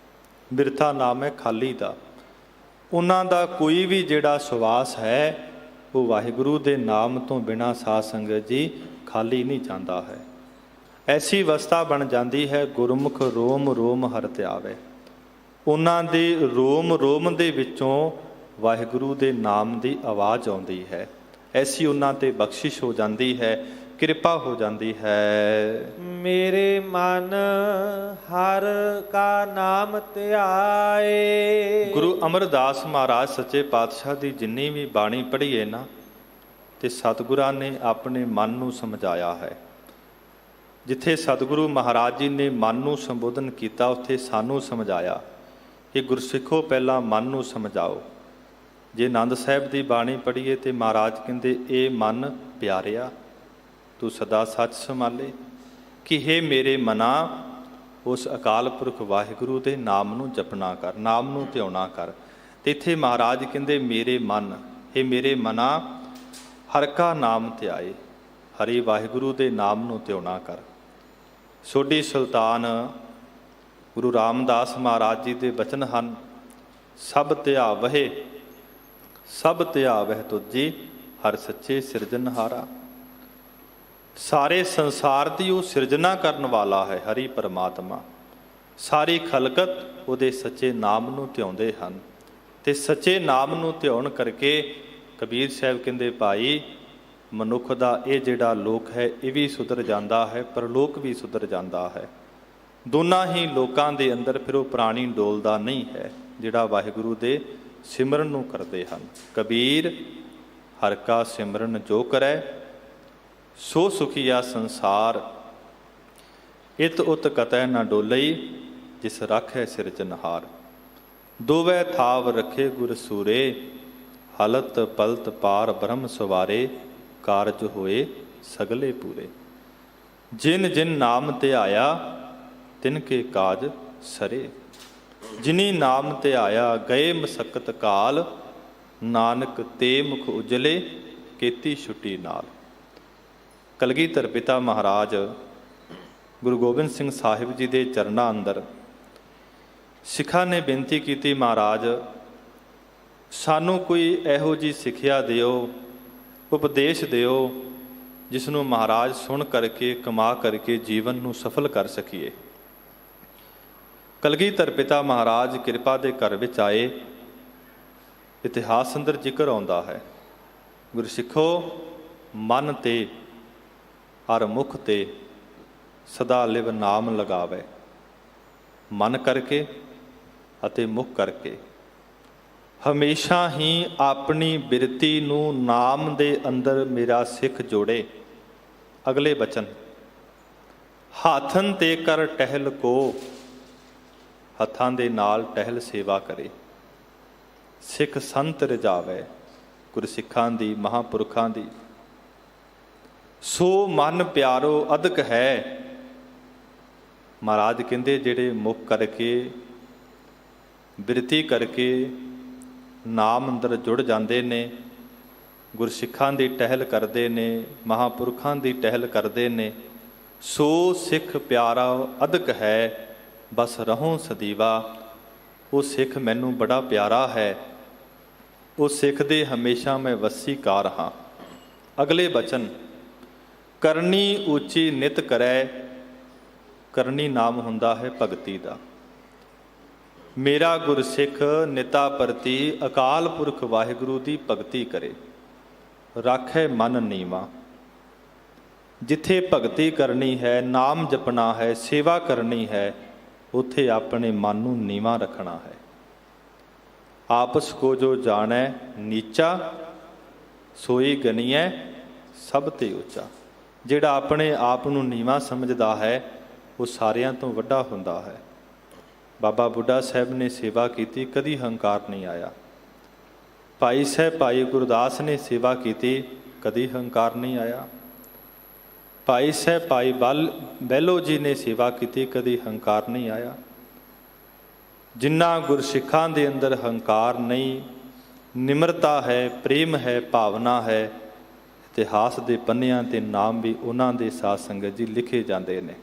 A: ਬਿਰਥਾ ਨਾਮ ਹੈ ਖਾਲੀ ਦਾ। ਉਹਨਾਂ ਦਾ ਕੋਈ ਵੀ ਜਿਹੜਾ ਸਵਾਸ ਹੈ ਉਹ ਵਾਹਿਗੁਰੂ ਦੇ ਨਾਮ ਤੋਂ ਬਿਨਾਂ ਸਾਧ ਸੰਗਤ ਜੀ ਖਾਲੀ ਨਹੀਂ ਜਾਂਦਾ ਹੈ। ਐਸੀ ਅਵਸਥਾ ਬਣ ਜਾਂਦੀ ਹੈ ਗੁਰਮੁਖ ਰੋਮ ਰੋਮ ਹਰਿ ਧਿਆਵੈ। ਉਹਨਾਂ ਦੇ ਰੋਮ ਰੋਮ ਦੇ ਵਿੱਚੋਂ ਵਾਹਿਗੁਰੂ ਦੇ ਨਾਮ ਦੀ ਆਵਾਜ਼ ਆਉਂਦੀ ਹੈ। ਐਸੀ ਉਹਨਾਂ ਤੇ ਬਖਸ਼ਿਸ਼ ਹੋ ਜਾਂਦੀ ਹੈ, ਕਿਰਪਾ ਹੋ ਜਾਂਦੀ ਹੈ।
B: ਮੇਰੇ ਮਨ ਹਰ ਕਾ ਨਾਮ ਧਿਆਏ।
A: ਗੁਰੂ ਅਮਰਦਾਸ ਮਹਾਰਾਜ ਸੱਚੇ ਪਾਤਸ਼ਾਹ ਦੀ ਜਿੰਨੀ ਵੀ ਬਾਣੀ ਪੜ੍ਹੀਏ ਨਾ, ਤੇ ਸਤਿਗੁਰਾਂ ਨੇ ਆਪਣੇ ਮਨ ਨੂੰ ਸਮਝਾਇਆ ਹੈ। ਜਿੱਥੇ ਸਤਿਗੁਰੂ ਮਹਾਰਾਜ ਜੀ ਨੇ ਮਨ ਨੂੰ ਸੰਬੋਧਨ ਕੀਤਾ, ਉੱਥੇ ਸਾਨੂੰ ਸਮਝਾਇਆ ਕਿ ਗੁਰਸਿੱਖੋ ਪਹਿਲਾਂ ਮਨ ਨੂੰ ਸਮਝਾਓ। ਜੇ ਆਨੰਦ ਸਾਹਿਬ ਦੀ ਬਾਣੀ ਪੜ੍ਹੀਏ ਤੇ ਮਹਾਰਾਜ ਕਹਿੰਦੇ ਇਹ ਮਨ ਪਿਆਰਿਆ ਤੂੰ ਸਦਾ ਸੱਚ ਸੰਭਾਲੇ, ਕਿ ਹੇ ਮੇਰੇ ਮਨਾ ਉਸ ਅਕਾਲ ਪੁਰਖ ਵਾਹਿਗੁਰੂ ਦੇ ਨਾਮ ਨੂੰ ਜਪਣਾ ਕਰ, ਨਾਮ ਨੂੰ ਧਿਆਉਣਾ ਕਰ। ਤੇ ਇੱਥੇ ਮਹਾਰਾਜ ਕਹਿੰਦੇ ਮੇਰੇ ਮਨ, ਹੇ ਮੇਰੇ ਮਨਾ ਹਰ ਕਾ ਨਾਮ ਧਿਆਏ, ਹਰੀ ਵਾਹਿਗੁਰੂ ਦੇ ਨਾਮ ਨੂੰ ਧਿਆਉਣਾ ਕਰ। ਸੋਢੀ ਸੁਲਤਾਨ ਗੁਰੂ ਰਾਮਦਾਸ ਮਹਾਰਾਜ ਜੀ ਦੇ ਬਚਨ ਹਨ, ਸਭ ਧਿਆਵਹਿ ਸਭ ਧਿਆਵਹਿ ਤੁਝੀ, ਹਰ ਸੱਚੇ ਸਿਰਜਣਹਾਰਾ। ਸਾਰੇ ਸੰਸਾਰ ਦੀ ਉਹ ਸਿਰਜਣਾ ਕਰਨ ਵਾਲਾ ਹੈ ਹਰੀ ਪਰਮਾਤਮਾ। ਸਾਰੀ ਖਲਕਤ ਉਹਦੇ ਸੱਚੇ ਨਾਮ ਨੂੰ ਧਿਆਉਂਦੇ ਹਨ ਤੇ ਸੱਚੇ ਨਾਮ ਨੂੰ ਧਿਆਉਣ ਕਰਕੇ ਕਬੀਰ ਸਾਹਿਬ ਕਹਿੰਦੇ ਭਾਈ ਮਨੁੱਖ ਦਾ ਇਹ ਜਿਹੜਾ ਲੋਕ ਹੈ ਇਹ ਵੀ ਸੁਧਰ ਜਾਂਦਾ ਹੈ, ਪਰਲੋਕ ਵੀ ਸੁਧਰ ਜਾਂਦਾ ਹੈ। ਦੋਨਾਂ ਹੀ ਲੋਕਾਂ ਦੇ ਅੰਦਰ ਫਿਰ ਉਹ ਪ੍ਰਾਣੀ ਡੋਲਦਾ ਨਹੀਂ ਹੈ ਜਿਹੜਾ ਵਾਹਿਗੁਰੂ ਦੇ ਸਿਮਰਨ ਨੂੰ ਕਰਦੇ ਹਨ। ਕਬੀਰ ਹਰਿ ਕਾ ਸਿਮਰਨ ਜੋ ਕਰੈ ਸੋ ਸੁਖੀਆ ਸੰਸਾਰ, ਇਤ ਉਤ ਕਤੈ ਨਾ ਡੋਲਈ ਜਿਸ ਰਾਖੈ ਸਿਰਜਨਹਾਰ। ਦੋਵੈ ਥਾਵ ਰਖੇ ਗੁਰ ਸੂਰੇ, ਹਲਤ ਪਲਤ ਪਾਰ ਬ੍ਰਹਮ ਸਵਾਰੇ, ਕਾਰਜ ਹੋਏ ਸਗਲੇ ਪੂਰੇ। ਜਿਨ ਜਿਨ ਨਾਮ ਧਿਆਇਆ ਤਿਨ ਕੇ ਕਾਜ ਸਰੇ, ਜਿਨੀ ਨਾਮ ਧਿਆਇਆ ਗਏ ਮਸਕਤ ਕਾਲ, ਨਾਨਕ ਤੇ ਮੁਖ ਉਜਲੇ ਕੀਤੀ ਛੁੱਟੀ ਨਾਲ। ਕਲਗੀਧਰ ਪਿਤਾ ਮਹਾਰਾਜ ਗੁਰੂ ਗੋਬਿੰਦ ਸਿੰਘ ਸਾਹਿਬ ਜੀ ਦੇ ਚਰਨਾਂ ਅੰਦਰ ਸਿੱਖਾਂ ਨੇ ਬੇਨਤੀ ਕੀਤੀ, ਮਹਾਰਾਜ ਸਾਨੂੰ ਕੋਈ ਇਹੋ ਜਿਹੀ ਸਿੱਖਿਆ ਦਿਓ, ਉਪਦੇਸ਼ ਦਿਓ ਜਿਸ ਨੂੰ ਮਹਾਰਾਜ ਸੁਣ ਕਰਕੇ ਕਮਾ ਕਰਕੇ ਜੀਵਨ ਨੂੰ ਸਫਲ ਕਰ ਸਕੀਏ। ਕਲਗੀਧਰ ਪਿਤਾ ਮਹਾਰਾਜ ਕਿਰਪਾ ਦੇ ਘਰ ਵਿੱਚ ਆਏ। ਇਤਿਹਾਸ ਅੰਦਰ ਜ਼ਿਕਰ ਆਉਂਦਾ ਹੈ, ਗੁਰਸਿੱਖੋ ਮਨ ਤੇ ਹਰ ਮੁਖ ਤੇ ਸਦਾ ਲਿਵ ਨਾਮ ਲਗਾਵੇ। ਮਨ ਕਰਕੇ ਅਤੇ ਮੁਖ ਕਰਕੇ ਹਮੇਸ਼ਾ ਹੀ ਆਪਣੀ ਬਿਰਤੀ ਨੂੰ ਨਾਮ ਦੇ ਅੰਦਰ ਮੇਰਾ ਸਿੱਖ ਜੋੜੇ। ਅਗਲੇ ਬਚਨ, ਹਾਥਨ ਤੇ ਕਰ ਟਹਿਲ ਕੋ, ਹੱਥਾਂ ਦੇ ਨਾਲ ਟਹਿਲ ਸੇਵਾ ਕਰੇ। ਸਿੱਖ ਸੰਤ ਰਜਾਵੇ, ਗੁਰਸਿੱਖਾਂ ਦੀ ਮਹਾਂਪੁਰਖਾਂ ਦੀ। ਸੋ ਮਨ ਪਿਆਰੋ ਅਦਕ ਹੈ। ਮਹਾਰਾਜ ਕਹਿੰਦੇ ਜਿਹੜੇ ਮੁਖ ਕਰਕੇ ਬਿਰਤੀ ਕਰਕੇ ਨਾਮ ਅੰਦਰ ਜੁੜ ਜਾਂਦੇ ਨੇ, ਗੁਰਸਿੱਖਾਂ ਦੀ ਟਹਿਲ ਕਰਦੇ ਨੇ, ਮਹਾਂਪੁਰਖਾਂ ਦੀ ਟਹਿਲ ਕਰਦੇ ਨੇ, ਸੋ ਸਿੱਖ ਪਿਆਰਾ ਅਦਕ ਹੈ ਬਸ ਰਹੋ ਸਦੀਵਾ। ਉਹ ਸਿੱਖ ਮੈਨੂੰ ਬੜਾ ਪਿਆਰਾ ਹੈ, ਉਹ ਸਿੱਖ ਦੇ ਹਮੇਸ਼ਾ ਮੈਂ ਵਸੀਕਾਰ ਹਾਂ। ਅਗਲੇ ਬਚਨ, ਕਰਨੀ ਉੱਚੀ ਨਿਤ ਕਰੈ। ਕਰਨੀ ਨਾਮ ਹੁੰਦਾ ਹੈ ਭਗਤੀ ਦਾ। ਮੇਰਾ ਗੁਰਸਿੱਖ ਨਿਤਾ ਪ੍ਰਤੀ ਅਕਾਲ ਪੁਰਖ ਵਾਹਿਗੁਰੂ ਦੀ ਭਗਤੀ ਕਰੇ, ਰਾਖੈ ਮਨ ਨੀਵਾ। ਜਿੱਥੇ ਭਗਤੀ ਕਰਨੀ ਹੈ, ਨਾਮ ਜਪਣਾ ਹੈ, ਸੇਵਾ ਕਰਨੀ ਹੈ, ਉੱਥੇ ਆਪਣੇ ਮਨ ਨੂੰ ਨੀਵਾਂ ਰੱਖਣਾ ਹੈ। ਆਪਸ ਕੋ ਜੋ ਜਾਣੈ ਨੀਚਾ, ਸੋਈ ਗਨੀਐ ਸਭ ਤੇ ਉੱਚਾ। ਜਿਹੜਾ ਆਪਣੇ ਆਪ ਨੂੰ ਨੀਵਾਂ ਸਮਝਦਾ ਹੈ ਉਹ ਸਾਰਿਆਂ ਤੋਂ ਵੱਡਾ ਹੁੰਦਾ ਹੈ। ਬਾਬਾ ਬੁੱਢਾ ਸਾਹਿਬ ਨੇ ਸੇਵਾ ਕੀਤੀ, ਕਦੀ ਹੰਕਾਰ ਨਹੀਂ ਆਇਆ। ਭਾਈ ਸਾਹਿਬ ਭਾਈ ਗੁਰਦਾਸ ਨੇ ਸੇਵਾ ਕੀਤੀ, ਕਦੀ ਹੰਕਾਰ ਨਹੀਂ ਆਇਆ। ਭਾਈ ਸਾਹਿਬ ਭਾਈ ਬਹਿਲੋ ਜੀ ਨੇ ਸੇਵਾ ਕੀਤੀ, ਕਦੀ ਹੰਕਾਰ ਨਹੀਂ ਆਇਆ। ਜਿਨ੍ਹਾਂ ਗੁਰਸਿੱਖਾਂ ਦੇ ਅੰਦਰ ਹੰਕਾਰ ਨਹੀਂ, ਨਿਮਰਤਾ ਹੈ, ਪ੍ਰੇਮ ਹੈ, ਭਾਵਨਾ ਹੈ, ਇਤਿਹਾਸ ਦੇ ਪੰਨਿਆਂ ਤੇ ਨਾਮ ਵੀ ਉਹਨਾਂ ਦੇ ਸਾਧ ਸੰਗਤ ਜੀ ਲਿਖੇ ਜਾਂਦੇ ਨੇ।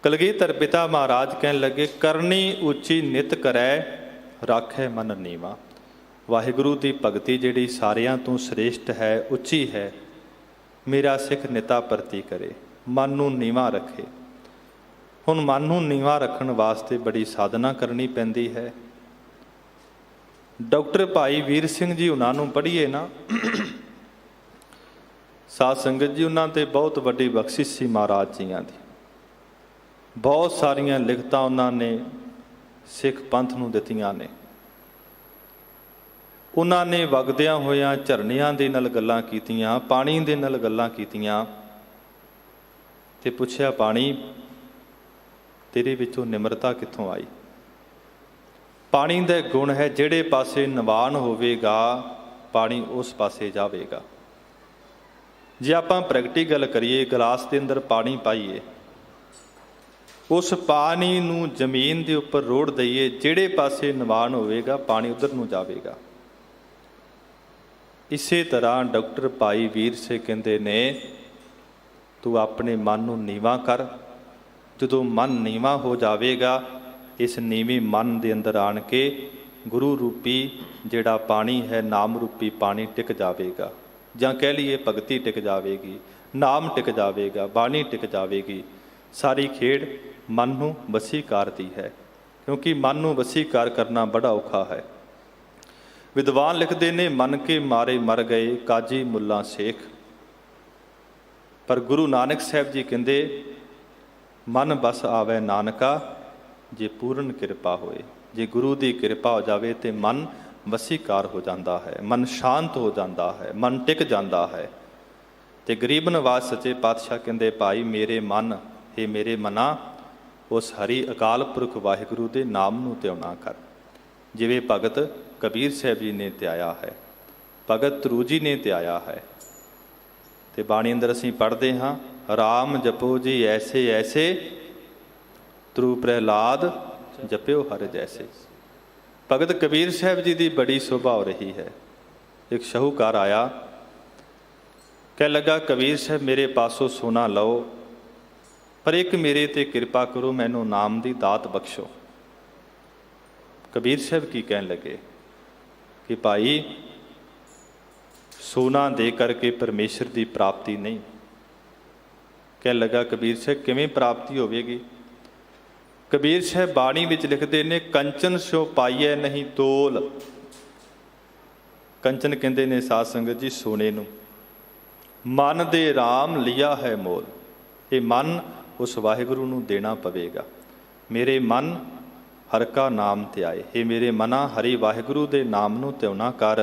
A: ਕਲਗੀਧਰ ਪਿਤਾ ਮਹਾਰਾਜ ਕਹਿਣ ਲੱਗੇ, ਕਰਨੀ ਉੱਚੀ ਨਿਤ ਕਰੈ, ਰਾਖੈ ਮਨ ਨੀਵਾ। ਵਾਹਿਗੁਰੂ ਦੀ ਭਗਤੀ ਜਿਹੜੀ ਸਾਰਿਆਂ ਤੋਂ ਸ੍ਰੇਸ਼ਟ ਹੈ, ਉੱਚੀ ਹੈ, ਮੇਰਾ ਸਿੱਖ ਨਿਤਾ ਪ੍ਰਤੀ ਕਰੇ, ਮਨ ਨੂੰ ਨੀਵਾਂ ਰੱਖੇ। ਹੁਣ ਮਨ ਨੂੰ ਨੀਵਾਂ ਰੱਖਣ ਵਾਸਤੇ ਬੜੀ ਸਾਧਨਾ ਕਰਨੀ ਪੈਂਦੀ ਹੈ। ਡਾਕਟਰ ਭਾਈ ਵੀਰ ਸਿੰਘ ਜੀ ਉਹਨਾਂ ਨੂੰ ਪੜ੍ਹੀਏ ਨਾ, ਸਾਧ ਸੰਗਤ ਜੀ, ਉਹਨਾਂ ਤੇ ਬਹੁਤ ਵੱਡੀ ਬਖਸ਼ਿਸ਼ ਸੀ ਮਹਾਰਾਜ ਜੀਆਂ ਦੀ। ਬਹੁਤ ਸਾਰੀਆਂ ਲਿਖਤਾਂ ਉਹਨਾਂ ਨੇ ਸਿੱਖ ਪੰਥ ਨੂੰ ਦਿੱਤੀਆਂ ਨੇ। ਉਹਨਾਂ ਨੇ ਵਗਦਿਆਂ ਹੋਇਆਂ ਝਰਨਿਆਂ ਦੇ ਨਾਲ ਗੱਲਾਂ ਕੀਤੀਆਂ, ਪਾਣੀ ਦੇ ਨਾਲ ਗੱਲਾਂ ਕੀਤੀਆਂ ਤੇ ਪੁੱਛਿਆ, ਪਾਣੀ ਤੇਰੇ ਵਿੱਚੋਂ ਨਿਮਰਤਾ ਕਿੱਥੋਂ ਆਈ? ਪਾਣੀ ਦਾ ਗੁਣ ਹੈ, ਜਿਹੜੇ ਪਾਸੇ ਨਿਵਾਨ ਹੋਵੇਗਾ ਪਾਣੀ ਉਸ ਪਾਸੇ ਜਾਵੇਗਾ। ਜੇ ਆਪਾਂ ਪ੍ਰੈਕਟੀਕਲ ਕਰੀਏ, ਗਲਾਸ ਦੇ ਅੰਦਰ ਪਾਣੀ ਪਾਈਏ, ਉਸ ਪਾਣੀ ਨੂੰ ਜ਼ਮੀਨ ਦੇ ਉੱਪਰ ਰੋੜ ਦਈਏ, ਜਿਹੜੇ ਪਾਸੇ ਨਿਵਾਨ ਹੋਵੇਗਾ ਪਾਣੀ ਉਧਰ ਨੂੰ ਜਾਵੇਗਾ। ਇਸੇ ਤਰ੍ਹਾਂ ਡਾਕਟਰ ਭਾਈ ਵੀਰ ਸਿੰਘ ਕਹਿੰਦੇ ਨੇ, ਤੂੰ ਆਪਣੇ ਮਨ ਨੂੰ ਨੀਵਾਂ ਕਰ। ਜਦੋਂ ਮਨ ਨੀਵਾਂ ਹੋ ਜਾਵੇਗਾ, ਇਸ ਨੀਵੇਂ ਮਨ ਦੇ ਅੰਦਰ ਆਣ ਕੇ ਗੁਰੂ ਰੂਪੀ ਜਿਹੜਾ ਪਾਣੀ ਹੈ, ਨਾਮ ਰੂਪੀ ਪਾਣੀ ਟਿਕ ਜਾਵੇਗਾ, ਜਾਂ ਕਹਿ ਲਈਏ ਭਗਤੀ ਟਿਕ ਜਾਵੇਗੀ, ਨਾਮ ਟਿਕ ਜਾਵੇਗਾ, ਬਾਣੀ ਟਿਕ ਜਾਵੇਗੀ। ਸਾਰੀ ਖੇਡ ਮਨ ਨੂੰ ਵਸੀਕਾਰ ਦੀ ਹੈ, ਕਿਉਂਕਿ ਮਨ ਨੂੰ ਵਸੀਕਾਰ ਕਰਨਾ ਬੜਾ ਔਖਾ ਹੈ। ਵਿਦਵਾਨ ਲਿਖਦੇ ਨੇ, ਮਨ ਕੇ ਮਾਰੇ ਮਰ ਗਏ ਕਾਜੀ ਮੁੱਲਾ ਸੇਖ। ਪਰ ਗੁਰੂ ਨਾਨਕ ਸਾਹਿਬ ਜੀ ਕਹਿੰਦੇ, ਮਨ ਬਸ ਆਵੇ ਨਾਨਕਾ ਜੇ ਪੂਰਨ ਕਿਰਪਾ ਹੋਏ। ਜੇ ਗੁਰੂ ਦੀ ਕਿਰਪਾ ਹੋ ਜਾਵੇ ਤੇ ਮਨ ਵਸੀਕਾਰ ਹੋ ਜਾਂਦਾ ਹੈ, ਮਨ ਸ਼ਾਂਤ ਹੋ ਜਾਂਦਾ ਹੈ, ਮਨ ਟਿਕ ਜਾਂਦਾ ਹੈ। ਤੇ ਗਰੀਬ ਨਵਾਜ਼ ਸੱਚੇ ਪਾਤਸ਼ਾਹ ਕਹਿੰਦੇ ਭਾਈ ਮੇਰੇ ਮਨ, ਇਹ ਮੇਰੇ ਮਨਾ ਉਸ ਹਰੀ ਅਕਾਲ ਪੁਰਖ ਵਾਹਿਗੁਰੂ ਦੇ ਨਾਮ ਨੂੰ ਧਿਆਉਣਾ ਕਰ। ਜਿਵੇਂ ਭਗਤ ਕਬੀਰ ਸਾਹਿਬ ਜੀ ਨੇ ਧਿਆਇਆ ਹੈ, ਭਗਤ ਧਰੂ ਜੀ ਨੇ ਧਿਆਇਆ ਹੈ। ਤੇ ਬਾਣੀ ਅੰਦਰ ਅਸੀਂ ਪੜ੍ਹਦੇ ਹਾਂ, ਰਾਮ ਜਪੋ ਜੀ ਐਸੇ ਐਸੇ, ਧਰੂ ਪ੍ਰਹਿਲਾਦ ਜਪਿਓ ਹਰਿ ਜੈਸੇ। ਭਗਤ ਕਬੀਰ ਸਾਹਿਬ ਜੀ ਦੀ ਬੜੀ ਸ਼ੋਭਾ ਹੋ ਰਹੀ ਹੈ। ਇੱਕ ਸ਼ਾਹੂਕਾਰ ਆਇਆ, ਕਹਿਣ ਲੱਗਾ ਕਬੀਰ ਸਾਹਿਬ ਮੇਰੇ ਪਾਸੋਂ ਸੋਨਾ ਲਓ, ਪਰ ਇੱਕ ਮੇਰੇ ਤੇ ਕਿਰਪਾ ਕਰੋ, ਮੈਨੂੰ ਨਾਮ ਦੀ ਦਾਤ ਬਖਸ਼ੋ। ਕਬੀਰ ਸਾਹਿਬ ਕੀ ਕਹਿਣ ਲੱਗੇ ਕਿ ਭਾਈ ਸੋਨਾ ਦੇ ਕਰਕੇ ਪਰਮੇਸ਼ਰ ਦੀ ਪ੍ਰਾਪਤੀ ਨਹੀਂ। ਕਹਿਣ ਲੱਗਾ ਕਬੀਰ ਸਾਹਿਬ ਕਿਵੇਂ ਪ੍ਰਾਪਤੀ ਹੋਵੇਗੀ? ਕਬੀਰ ਸਾਹਿਬ ਬਾਣੀ ਵਿੱਚ ਲਿਖਦੇ ਨੇ, ਕੰਚਨ ਸੋ ਪਾਈਐ ਨਹੀਂ ਤੋਲ। ਕੰਚਨ ਕਹਿੰਦੇ ਨੇ ਸਾਧ ਸੰਗਤ ਜੀ ਸੋਨੇ ਨੂੰ। ਮਨ ਦੇ ਰਾਮ ਲਿਆ ਹੈ ਮੋਲ। ਇਹ ਮਨ ਉਸ ਵਾਹਿਗੁਰੂ ਨੂੰ ਦੇਣਾ ਪਵੇਗਾ। ਮੇਰੇ ਮਨ ਹਰ ਕਾ ਨਾਮ ਧਿਆਏ। ਇਹ ਮੇਰੇ ਮਨਾ ਹਰੀ ਵਾਹਿਗੁਰੂ ਦੇ ਨਾਮ ਨੂੰ ਧਿਆਉਣਾ ਕਰ।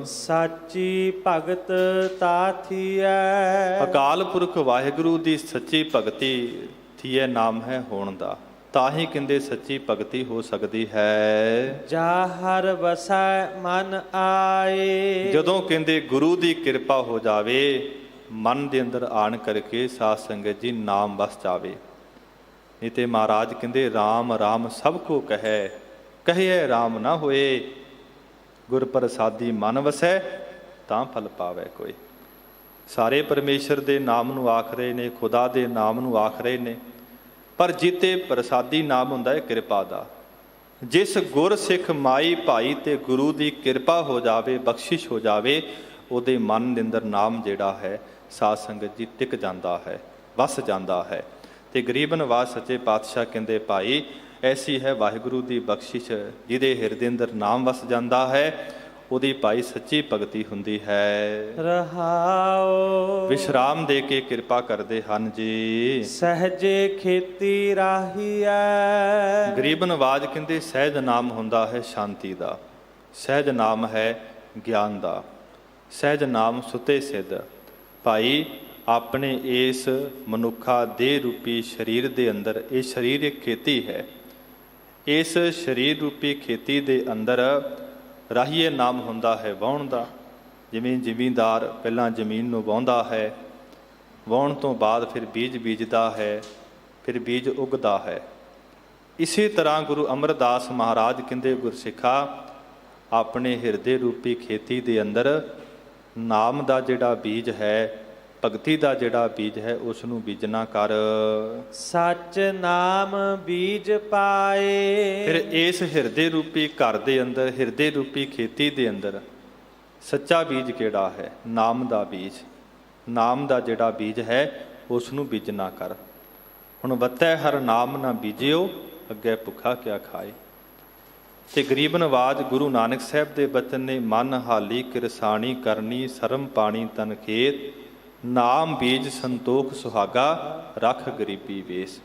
B: ਸਾਚੀ ਭਗਤ ਤਾਥੀਐ।
A: ਅਕਾਲ ਪੁਰਖ ਵਾਹਿਗੁਰੂ ਦੀ ਸੱਚੀ ਭਗਤੀ ਥੀਏ ਨਾਮ ਹੈ ਹੋਣ ਦਾ। ਤਾਂ ਹੀ ਕਹਿੰਦੇ ਸੱਚੀ ਭਗਤੀ ਹੋ ਸਕਦੀ ਹੈ।
B: ਜਾ ਹਰ ਵਸੈ ਮਨ ਆਏ। ਜਦੋਂ
A: ਕਹਿੰਦੇ ਗੁਰੂ ਦੀ ਕਿਰਪਾ ਹੋ ਜਾਵੇ, ਮਨ ਦੇ ਅੰਦਰ ਆਣ ਕਰਕੇ ਸਾਧ ਸੰਗਤ ਜੀ ਨਾਮ ਵਸ ਜਾਵੇ। ਨਹੀਂ ਤੇ ਮਹਾਰਾਜ ਕਹਿੰਦੇ ਰਾਮ ਰਾਮ ਸਭ ਕੋ ਕਹੈ, ਕਹੀਐ ਰਾਮ ਨਾ ਹੋਏ। ਗੁਰ ਪ੍ਰਸਾਦੀ ਮਨ ਵਸੈ, ਤਾਂ ਫਲ ਪਾਵੈ ਕੋਈ। ਸਾਰੇ ਪਰਮੇਸ਼ਰ ਦੇ ਨਾਮ ਨੂੰ ਆਖ ਰਹੇ ਨੇ, ਖੁਦਾ ਦੇ ਨਾਮ ਨੂੰ ਆਖ ਰਹੇ ਨੇ, ਪਰ ਜਿੱਤੇ ਪ੍ਰਸਾਦੀ ਨਾਮ ਹੁੰਦਾ ਹੈ ਕਿਰਪਾ ਦਾ। ਜਿਸ ਗੁਰ ਸਿੱਖ ਮਾਈ ਭਾਈ ਤੇ ਗੁਰੂ ਦੀ ਕਿਰਪਾ ਹੋ ਜਾਵੇ, ਬਖਸ਼ਿਸ਼ ਹੋ ਜਾਵੇ, ਉਹਦੇ ਮਨ ਦੇ ਅੰਦਰ ਨਾਮ ਜਿਹੜਾ ਹੈ ਸਾਧ ਸੰਗਤ ਜੀ ਟਿਕ ਜਾਂਦਾ ਹੈ, ਵਸ ਜਾਂਦਾ ਹੈ। ਤੇ ਗਰੀਬ ਨਵਾਜ਼ ਸੱਚੇ ਪਾਤਸ਼ਾਹ ਕਹਿੰਦੇ ਭਾਈ ਐਸੀ ਹੈ ਵਾਹਿਗੁਰੂ ਦੀ ਬਖਸ਼ਿਸ਼, ਜਿਹਦੇ ਹਿਰਦੇ ਅੰਦਰ ਨਾਮ ਵਸ ਜਾਂਦਾ ਹੈ, ਉਹਦੀ ਭਾਈ ਸੱਚੀ ਭਗਤੀ ਹੁੰਦੀ ਹੈ।
B: ਰਹਾਉ
A: ਵਿਸ਼ਰਾਮ ਦੇ ਕੇ ਕਿਰਪਾ ਕਰਦੇ ਹਨ ਜੀ।
B: ਸਹਜੇ ਖੇਤੀ ਰਾਹੀਐ।
A: ਗਰੀਬ ਨਵਾਜ਼ ਕਹਿੰਦੇ ਸਹਿਜ ਨਾਮ ਹੁੰਦਾ ਹੈ ਸ਼ਾਂਤੀ ਦਾ, ਸਹਿਜ ਨਾਮ ਹੈ ਗਿਆਨ ਦਾ, ਸਹਿਜ ਨਾਮ ਸੁਤੇ ਸਿੱਧ। ਭਾਈ ਆਪਣੇ ਇਸ ਮਨੁੱਖਾ ਦੇਹ ਰੂਪੀ ਸਰੀਰ ਦੇ ਅੰਦਰ, ਇਹ ਸਰੀਰ ਇੱਕ ਖੇਤੀ ਹੈ, ਇਸ ਸਰੀਰ ਰੂਪੀ ਖੇਤੀ ਦੇ ਅੰਦਰ ਰਾਹੀਏ ਨਾਮ ਹੁੰਦਾ ਹੈ ਵਾਹੁਣ ਦਾ। ਜਿਵੇਂ ਜ਼ਿਮੀਂਦਾਰ ਪਹਿਲਾਂ ਜ਼ਮੀਨ ਨੂੰ ਵਾਹੁੰਦਾ ਹੈ, ਵਾਹੁਣ ਤੋਂ ਬਾਅਦ ਫਿਰ ਬੀਜ ਬੀਜਦਾ ਹੈ, ਫਿਰ ਬੀਜ ਉੱਗਦਾ ਹੈ। ਇਸੇ ਤਰ੍ਹਾਂ ਗੁਰੂ ਅਮਰਦਾਸ ਮਹਾਰਾਜ ਕਹਿੰਦੇ ਗੁਰਸਿੱਖਾ ਆਪਣੇ ਹਿਰਦੇ ਰੂਪੀ ਖੇਤੀ ਦੇ ਅੰਦਰ ਨਾਮ ਦਾ ਜਿਹੜਾ ਬੀਜ ਹੈ, ਭਗਤੀ ਦਾ ਜਿਹੜਾ ਬੀਜ ਹੈ, ਉਸ ਨੂੰ ਬੀਜਣਾ ਕਰ।
B: ਸੱਚ ਨਾਮ ਬੀਜ ਪਾਏ।
A: ਫਿਰ ਇਸ ਹਿਰਦੇ ਰੂਪੀ ਘਰ ਦੇ ਅੰਦਰ, ਹਿਰਦੇ ਰੂਪੀ ਖੇਤੀ ਦੇ ਅੰਦਰ ਸੱਚਾ ਬੀਜ ਕਿਹੜਾ ਹੈ? ਨਾਮ ਦਾ ਬੀਜ। ਨਾਮ ਦਾ ਜਿਹੜਾ ਬੀਜ ਹੈ ਉਸ ਨੂੰ ਬੀਜਣਾ ਕਰ। ਹੁਣ ਵੱਤੈ ਹਰ ਨਾਮ ਨਾ ਬੀਜਿਓ, ਅੱਗੇ ਭੁੱਖਾ ਕਿਆ ਖਾਏ। ਤੇ ਗਰੀਬ ਨਵਾਜ਼ ਗੁਰੂ ਨਾਨਕ ਸਾਹਿਬ ਦੇ ਬਚਨ ਨੇ, ਮਨ ਹਾਲੀ ਕਿਰਸਾਣੀ ਕਰਨੀ, ਸਰਮ ਪਾਣੀ ਤਨ ਖੇਤ, ਨਾਮ ਬੀਜ ਸੰਤੋਖ ਸੁਹਾਗਾ, ਰੱਖ ਗਰੀਬੀ ਵੇਸ।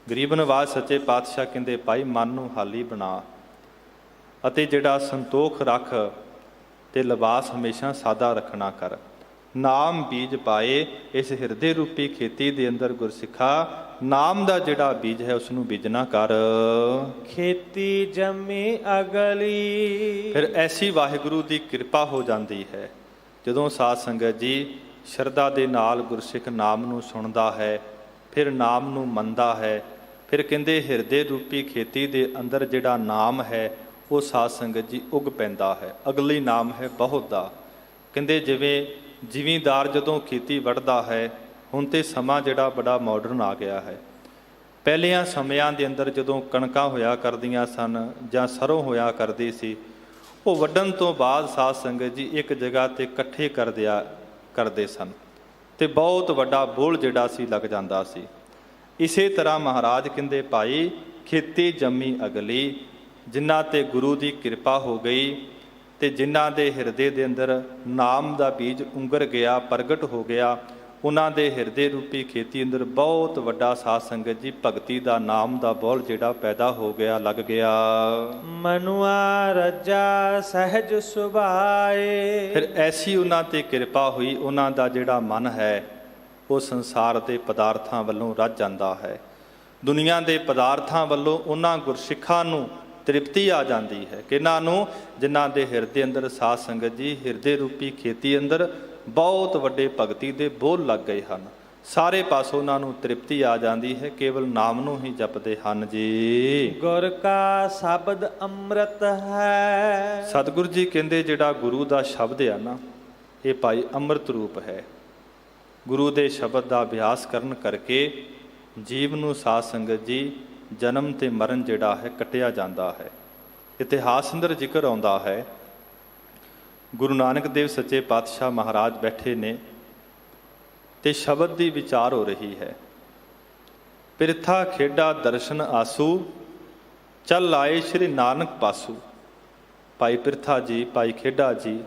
A: ਗਰੀਬ ਨਵਾਜ਼ ਸੱਚੇ ਪਾਤਸ਼ਾਹ ਕਹਿੰਦੇ ਭਾਈ ਮਨ ਨੂੰ ਹਾਲੀ ਬਣਾ ਅਤੇ ਜਿਹੜਾ ਸੰਤੋਖ ਰੱਖ ਤੇ ਲਿਬਾਸ ਹਮੇਸ਼ਾ ਸਾਦਾ ਰੱਖਣਾ ਕਰ। ਨਾਮ ਬੀਜ ਪਾਏ। ਇਸ ਹਿਰਦੇ ਰੂਪੀ ਖੇਤੀ ਦੇ ਅੰਦਰ ਗੁਰਸਿੱਖਾ ਨਾਮ ਦਾ ਜਿਹੜਾ ਬੀਜ ਹੈ ਉਸ ਨੂੰ ਬੀਜਣਾ ਕਰ।
B: ਖੇਤੀ ਜੰਮੀ ਅਗਲੀ।
A: ਫਿਰ ਐਸੀ ਵਾਹਿਗੁਰੂ ਦੀ ਕਿਰਪਾ ਹੋ ਜਾਂਦੀ ਹੈ ਜਦੋਂ ਸਾਧ ਸੰਗਤ ਜੀ ਸ਼ਰਧਾ ਦੇ ਨਾਲ ਗੁਰਸਿੱਖ ਨਾਮ ਨੂੰ ਸੁਣਦਾ ਹੈ, ਫਿਰ ਨਾਮ ਨੂੰ ਮੰਨਦਾ ਹੈ। ਫਿਰ ਕਹਿੰਦੇ ਹਿਰਦੇ ਰੂਪੀ ਖੇਤੀ ਦੇ ਅੰਦਰ ਜਿਹੜਾ ਨਾਮ ਹੈ ਉਹ ਸਾਧ ਸੰਗਤ ਜੀ ਉੱਗ ਪੈਂਦਾ ਹੈ। ਅਗਲੀ ਨਾਮ ਹੈ ਬਹੁਤ ਦਾ। ਕਹਿੰਦੇ ਜਿਵੇਂ ਜ਼ਿਮੀਂਦਾਰ ਜਦੋਂ ਖੇਤੀ ਵੱਢਦਾ ਹੈ, ਹੁਣ ਤੇ ਸਮਾਂ ਜਿਹੜਾ ਬੜਾ ਮਾਡਰਨ ਆ ਗਿਆ ਹੈ। ਪਹਿਲਿਆਂ ਸਮਿਆਂ ਦੇ ਅੰਦਰ ਜਦੋਂ ਕਣਕਾਂ ਹੋਇਆ ਕਰਦੀਆਂ ਸਨ ਜਾਂ ਸਰੋਂ ਹੋਇਆ ਕਰਦੀ ਸੀ, ਉਹ ਵੱਢਣ ਤੋਂ ਬਾਅਦ ਸਾਧ ਸੰਗਤ ਜੀ ਇੱਕ ਜਗ੍ਹਾ ਤੇ ਇਕੱਠੇ ਕਰਦੇ ਸਨ ਤੇ ਬਹੁਤ ਵੱਡਾ ਬੋਝ ਜਿਹੜਾ ਸੀ ਲੱਗ ਜਾਂਦਾ ਸੀ। ਇਸੇ ਤਰ੍ਹਾਂ ਮਹਾਰਾਜ ਕਹਿੰਦੇ ਭਾਈ ਖੇਤੀ ਜੰਮੀ ਅਗਲੀ। ਜਿਨ੍ਹਾਂ ਤੇ ਗੁਰੂ ਦੀ ਕਿਰਪਾ ਹੋ ਗਈ ਤੇ ਜਿਨ੍ਹਾਂ ਦੇ ਹਿਰਦੇ ਦੇ ਅੰਦਰ ਨਾਮ ਦਾ ਬੀਜ ਉਂਗਰ ਗਿਆ, ਪ੍ਰਗਟ ਹੋ ਗਿਆ, ਉਹਨਾਂ ਦੇ ਹਿਰਦੇ ਰੂਪੀ ਖੇਤੀ ਅੰਦਰ ਬਹੁਤ ਵੱਡਾ ਸਾਧ ਸੰਗਤ ਜੀ ਭਗਤੀ ਦਾ ਨਾਮ ਦਾ ਬੋਲ ਜਿਹੜਾ ਪੈਦਾ ਹੋ ਗਿਆ, ਲੱਗ ਗਿਆ।
B: ਮਨੁਆ ਰੱਜਾ ਸਹਿਜ ਸੁਭਾਏ।
A: ਫਿਰ ਐਸੀ ਉਹਨਾਂ ਤੇ ਕਿਰਪਾ ਹੋਈ, ਉਹਨਾਂ ਦਾ ਜਿਹੜਾ ਮਨ ਹੈ ਉਹ ਸੰਸਾਰ ਦੇ ਪਦਾਰਥਾਂ ਵੱਲੋਂ ਰੱਜ ਜਾਂਦਾ ਹੈ। ਦੁਨੀਆ ਦੇ ਪਦਾਰਥਾਂ ਵੱਲੋਂ ਉਹਨਾਂ ਗੁਰਸਿੱਖਾਂ ਨੂੰ ਤ੍ਰਿਪਤੀ ਆ ਜਾਂਦੀ ਹੈ। ਕਿਹਨਾਂ ਨੂੰ? ਜਿਨ੍ਹਾਂ ਦੇ ਹਿਰਦੇ ਅੰਦਰ ਸਾਧ ਸੰਗਤ ਜੀ ਹਿਰਦੇ ਰੂਪੀ ਖੇਤੀ ਅੰਦਰ ਬਹੁਤ ਵੱਡੇ ਭਗਤੀ ਦੇ ਬੋਲ ਲੱਗ ਗਏ ਹਨ। ਸਾਰੇ ਪਾਸੋਂ ਉਹਨਾਂ ਨੂੰ ਤ੍ਰਿਪਤੀ ਆ ਜਾਂਦੀ ਹੈ, ਕੇਵਲ ਨਾਮ ਨੂੰ ਹੀ ਜਪਦੇ ਹਨ ਜੀ।
B: ਗੁਰ ਕਾ ਸ਼ਬਦ ਅੰਮ੍ਰਿਤ ਹੈ।
A: ਸਤਿਗੁਰੂ ਜੀ ਕਹਿੰਦੇ ਜਿਹੜਾ ਗੁਰੂ ਦਾ ਸ਼ਬਦ ਆ ਨਾ, ਇਹ ਭਾਈ ਅੰਮ੍ਰਿਤ ਰੂਪ ਹੈ। ਗੁਰੂ ਦੇ ਸ਼ਬਦ ਦਾ ਅਭਿਆਸ ਕਰਨ ਕਰਕੇ ਜੀਵ ਨੂੰ ਸਾਧ ਸੰਗਤ ਜੀ ਜਨਮ ਤੇ ਮਰਨ ਜਿਹੜਾ ਹੈ ਕੱਟਿਆ ਜਾਂਦਾ ਹੈ। ਇਤਿਹਾਸ ਅੰਦਰ ਜ਼ਿਕਰ ਆਉਂਦਾ ਹੈ, ਗੁਰੂ ਨਾਨਕ ਦੇਵ ਸੱਚੇ ਪਾਤਸ਼ਾਹ ਮਹਾਰਾਜ ਬੈਠੇ ਨੇ ਤੇ ਸ਼ਬਦ ਦੀ ਵਿਚਾਰ ਹੋ ਰਹੀ ਹੈ। ਪਿਰਥਾ ਖੇਡਾ ਦਰਸ਼ਨ ਆਸੂ, ਚੱਲ ਆਏ ਸ਼੍ਰੀ ਨਾਨਕ ਪਾਸੂ। ਭਾਈ ਪਿਰਥਾ ਜੀ, ਭਾਈ ਖੇਡਾ ਜੀ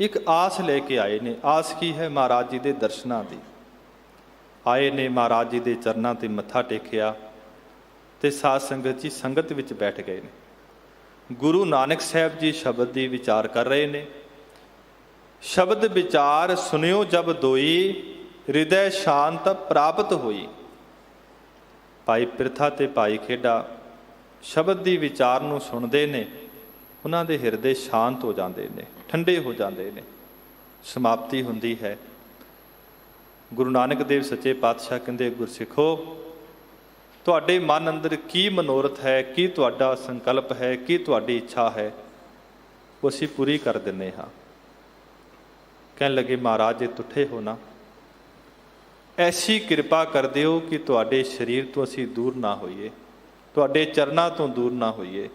A: ਇੱਕ ਆਸ ਲੈ ਕੇ ਆਏ ਨੇ। ਆਸ ਕੀ ਹੈ? ਮਹਾਰਾਜ ਜੀ ਦੇ ਦਰਸ਼ਨਾਂ ਦੀ। ਆਏ ਨੇ, ਮਹਾਰਾਜ ਜੀ ਦੇ ਚਰਨਾਂ ਤੇ ਮੱਥਾ ਟੇਕਿਆ ਤੇ ਸਾਧ ਸੰਗਤ ਜੀ ਸੰਗਤ ਵਿੱਚ ਬੈਠ ਗਏ ਨੇ। ਗੁਰੂ ਨਾਨਕ ਸਾਹਿਬ ਜੀ ਸ਼ਬਦ ਦੀ ਵਿਚਾਰ ਕਰ ਰਹੇ ਨੇ। ਸ਼ਬਦ ਵਿਚਾਰ ਸੁਨਿਓ ਜਬ ਦੋਈ, ਹਿਰਦੈ ਸ਼ਾਂਤ ਪ੍ਰਾਪਤ ਹੋਈ। ਭਾਈ ਪਿਰਥਾ ਤੇ ਭਾਈ ਖੇਡਾ ਸ਼ਬਦ ਦੀ ਵਿਚਾਰ ਨੂੰ ਸੁਣਦੇ ਨੇ, ਉਹਨਾਂ ਦੇ ਹਿਰਦੇ ਸ਼ਾਂਤ ਹੋ ਜਾਂਦੇ ਨੇ, ਠੰਡੇ ਹੋ ਜਾਂਦੇ ਨੇ। ਸਮਾਪਤੀ ਹੁੰਦੀ ਹੈ। ਗੁਰੂ ਨਾਨਕ ਦੇਵ ਸੱਚੇ ਪਾਤਸ਼ਾਹ ਕਹਿੰਦੇ, ਗੁਰਸਿੱਖੋ ਤੁਹਾਡੇ ਮਨ ਅੰਦਰ ਕੀ ਮਨੋਰਥ ਹੈ, ਕੀ ਤੁਹਾਡਾ ਸੰਕਲਪ ਹੈ, ਕੀ ਤੁਹਾਡੀ ਇੱਛਾ ਹੈ, ਉਹ ਅਸੀਂ ਪੂਰੀ ਕਰ ਦਿੰਦੇ ਹਾਂ। ਕਹਿਣ ਲੱਗੇ, ਮਹਾਰਾਜ ਜੇ ਤੁੱਠੇ ਹੋ ਨਾ, ਐਸੀ ਕਿਰਪਾ ਕਰ ਦਿਓ ਕਿ ਤੁਹਾਡੇ ਸਰੀਰ ਤੋਂ ਅਸੀਂ ਦੂਰ ਨਾ ਹੋਈਏ, ਤੁਹਾਡੇ ਚਰਨਾਂ ਤੋਂ ਦੂਰ ਨਾ ਹੋਈਏ।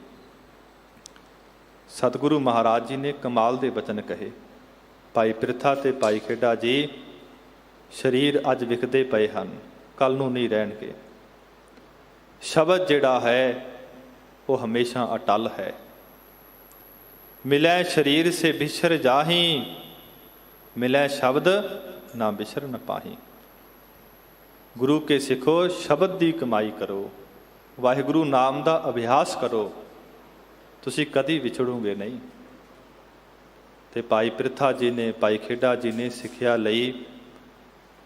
A: ਸਤਿਗੁਰੂ ਮਹਾਰਾਜ ਜੀ ਨੇ ਕਮਾਲ ਦੇ ਬਚਨ ਕਹੇ। ਭਾਈ ਪਿਰਥਾ ਤੇ ਭਾਈ ਖੇਡਾ ਜੀ ਸਰੀਰ ਅੱਜ ਵਿਖਦੇ ਪਏ ਹਨ, ਕੱਲ ਨੂੰ ਨਹੀਂ ਰਹਿਣਗੇ। ਸ਼ਬਦ ਜਿਹੜਾ ਹੈ ਉਹ ਹਮੇਸ਼ਾ ਅਟਲ ਹੈ। ਮਿਲੈ ਸਰੀਰ ਸੇ ਬਿਸਰ ਜਾਹੀ, ਮਿਲੈ ਸ਼ਬਦ ਨਾ ਬਿਸਰ ਨ ਪਾਹੀ। ਗੁਰੂ ਕੇ ਸਿੱਖੋ, ਸ਼ਬਦ ਦੀ ਕਮਾਈ ਕਰੋ, ਵਾਹਿਗੁਰੂ ਨਾਮ ਦਾ ਅਭਿਆਸ ਕਰੋ, ਤੁਸੀਂ ਕਦੀ ਵਿਛੜੋਗੇ ਨਹੀਂ। ਤੇ ਭਾਈ ਪਿਰਥਾ ਜੀ ਨੇ, ਭਾਈ ਖੇਡਾ ਜੀ ਨੇ ਸਿੱਖਿਆ ਲਈ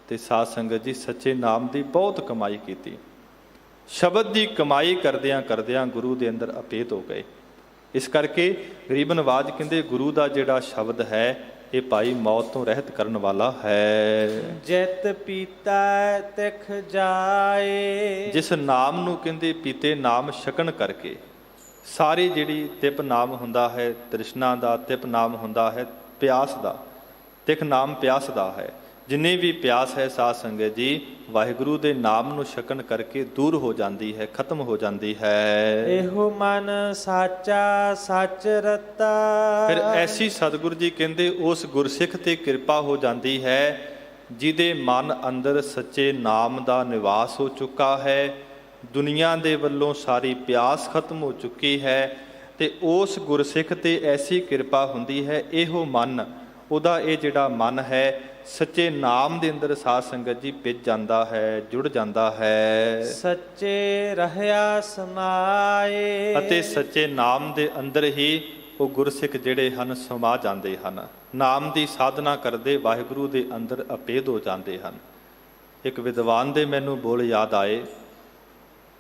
A: ਤੇ ਸਾਧ ਸੰਗਤ ਜੀ ਸੱਚੇ ਨਾਮ ਦੀ ਬਹੁਤ ਕਮਾਈ ਕੀਤੀ। ਸ਼ਬਦ ਦੀ ਕਮਾਈ ਕਰਦਿਆਂ ਕਰਦਿਆਂ ਗੁਰੂ ਦੇ ਅੰਦਰ ਅਪੇਤ ਹੋ ਗਏ। ਇਸ ਕਰਕੇ ਗਰੀਬ ਨਵਾਜ ਕਹਿੰਦੇ, ਗੁਰੂ ਦਾ ਜਿਹੜਾ ਸ਼ਬਦ ਹੈ ਇਹ ਭਾਈ ਮੌਤ ਤੋਂ ਰਹਿਤ ਕਰਨ ਵਾਲਾ ਹੈ।
B: ਜਿਤ ਪੀਤਾ ਤਿਖ ਜਾਏ।
A: ਜਿਸ ਨਾਮ ਨੂੰ ਕਹਿੰਦੇ ਪੀਤੇ, ਨਾਮ ਛਕਣ ਕਰਕੇ ਸਾਰੀ ਜਿਹੜੀ ਤਿਪ ਨਾਮ ਹੁੰਦਾ ਹੈ ਤ੍ਰਿਸ਼ਨਾ ਦਾ, ਤਿਪ ਨਾਮ ਹੁੰਦਾ ਹੈ ਪਿਆਸ ਦਾ, ਤਿਖ ਨਾਮ ਪਿਆਸ ਦਾ ਹੈ। ਜਿੰਨੀ ਵੀ ਪਿਆਸ ਹੈ ਸਾਧ ਸੰਗਤ ਜੀ ਵਾਹਿਗੁਰੂ ਦੇ ਨਾਮ ਨੂੰ ਛਕਣ ਕਰਕੇ ਦੂਰ ਹੋ ਜਾਂਦੀ ਹੈ, ਖਤਮ ਹੋ ਜਾਂਦੀ ਹੈ।
B: ਇਹੋ ਮਨ ਸਾਚਾ ਸੱਚ ਰਤਾ।
A: ਫਿਰ ਐਸੀ ਸਤਿਗੁਰੂ ਜੀ ਕਹਿੰਦੇ ਉਸ ਗੁਰਸਿੱਖ ਤੇ ਕਿਰਪਾ ਹੋ ਜਾਂਦੀ ਹੈ ਜਿਹਦੇ ਮਨ ਅੰਦਰ ਸੱਚੇ ਨਾਮ ਦਾ ਨਿਵਾਸ ਹੋ ਚੁੱਕਾ ਹੈ, ਦੁਨੀਆ ਦੇ ਵੱਲੋਂ ਸਾਰੀ ਪਿਆਸ ਖਤਮ ਹੋ ਚੁੱਕੀ ਹੈ। ਤੇ ਉਸ ਗੁਰਸਿੱਖ ਤੇ ਐਸੀ ਕਿਰਪਾ ਹੁੰਦੀ ਹੈ, ਇਹੋ ਮਨ, ਉਹਦਾ ਇਹ ਜਿਹੜਾ ਮਨ ਹੈ ਸੱਚੇ ਨਾਮ ਦੇ ਅੰਦਰ ਸਾਧ ਸੰਗਤ ਜੀ ਭਿੱਜ ਜਾਂਦਾ ਹੈ, ਜੁੜ ਜਾਂਦਾ ਹੈ।
B: ਸੱਚੇ ਰਹਿਆ ਸਮਾਏ।
A: ਅਤੇ ਸੱਚੇ ਨਾਮ ਦੇ ਅੰਦਰ ਹੀ ਉਹ ਗੁਰਸਿੱਖ ਜਿਹੜੇ ਹਨ ਸਮਾ ਜਾਂਦੇ ਹਨ। ਨਾਮ ਦੀ ਸਾਧਨਾ ਕਰਦੇ ਵਾਹਿਗੁਰੂ ਦੇ ਅੰਦਰ ਅਪੇਦ ਹੋ ਜਾਂਦੇ ਹਨ। ਇੱਕ ਵਿਦਵਾਨ ਦੇ ਮੈਨੂੰ ਬੋਲ ਯਾਦ ਆਏ।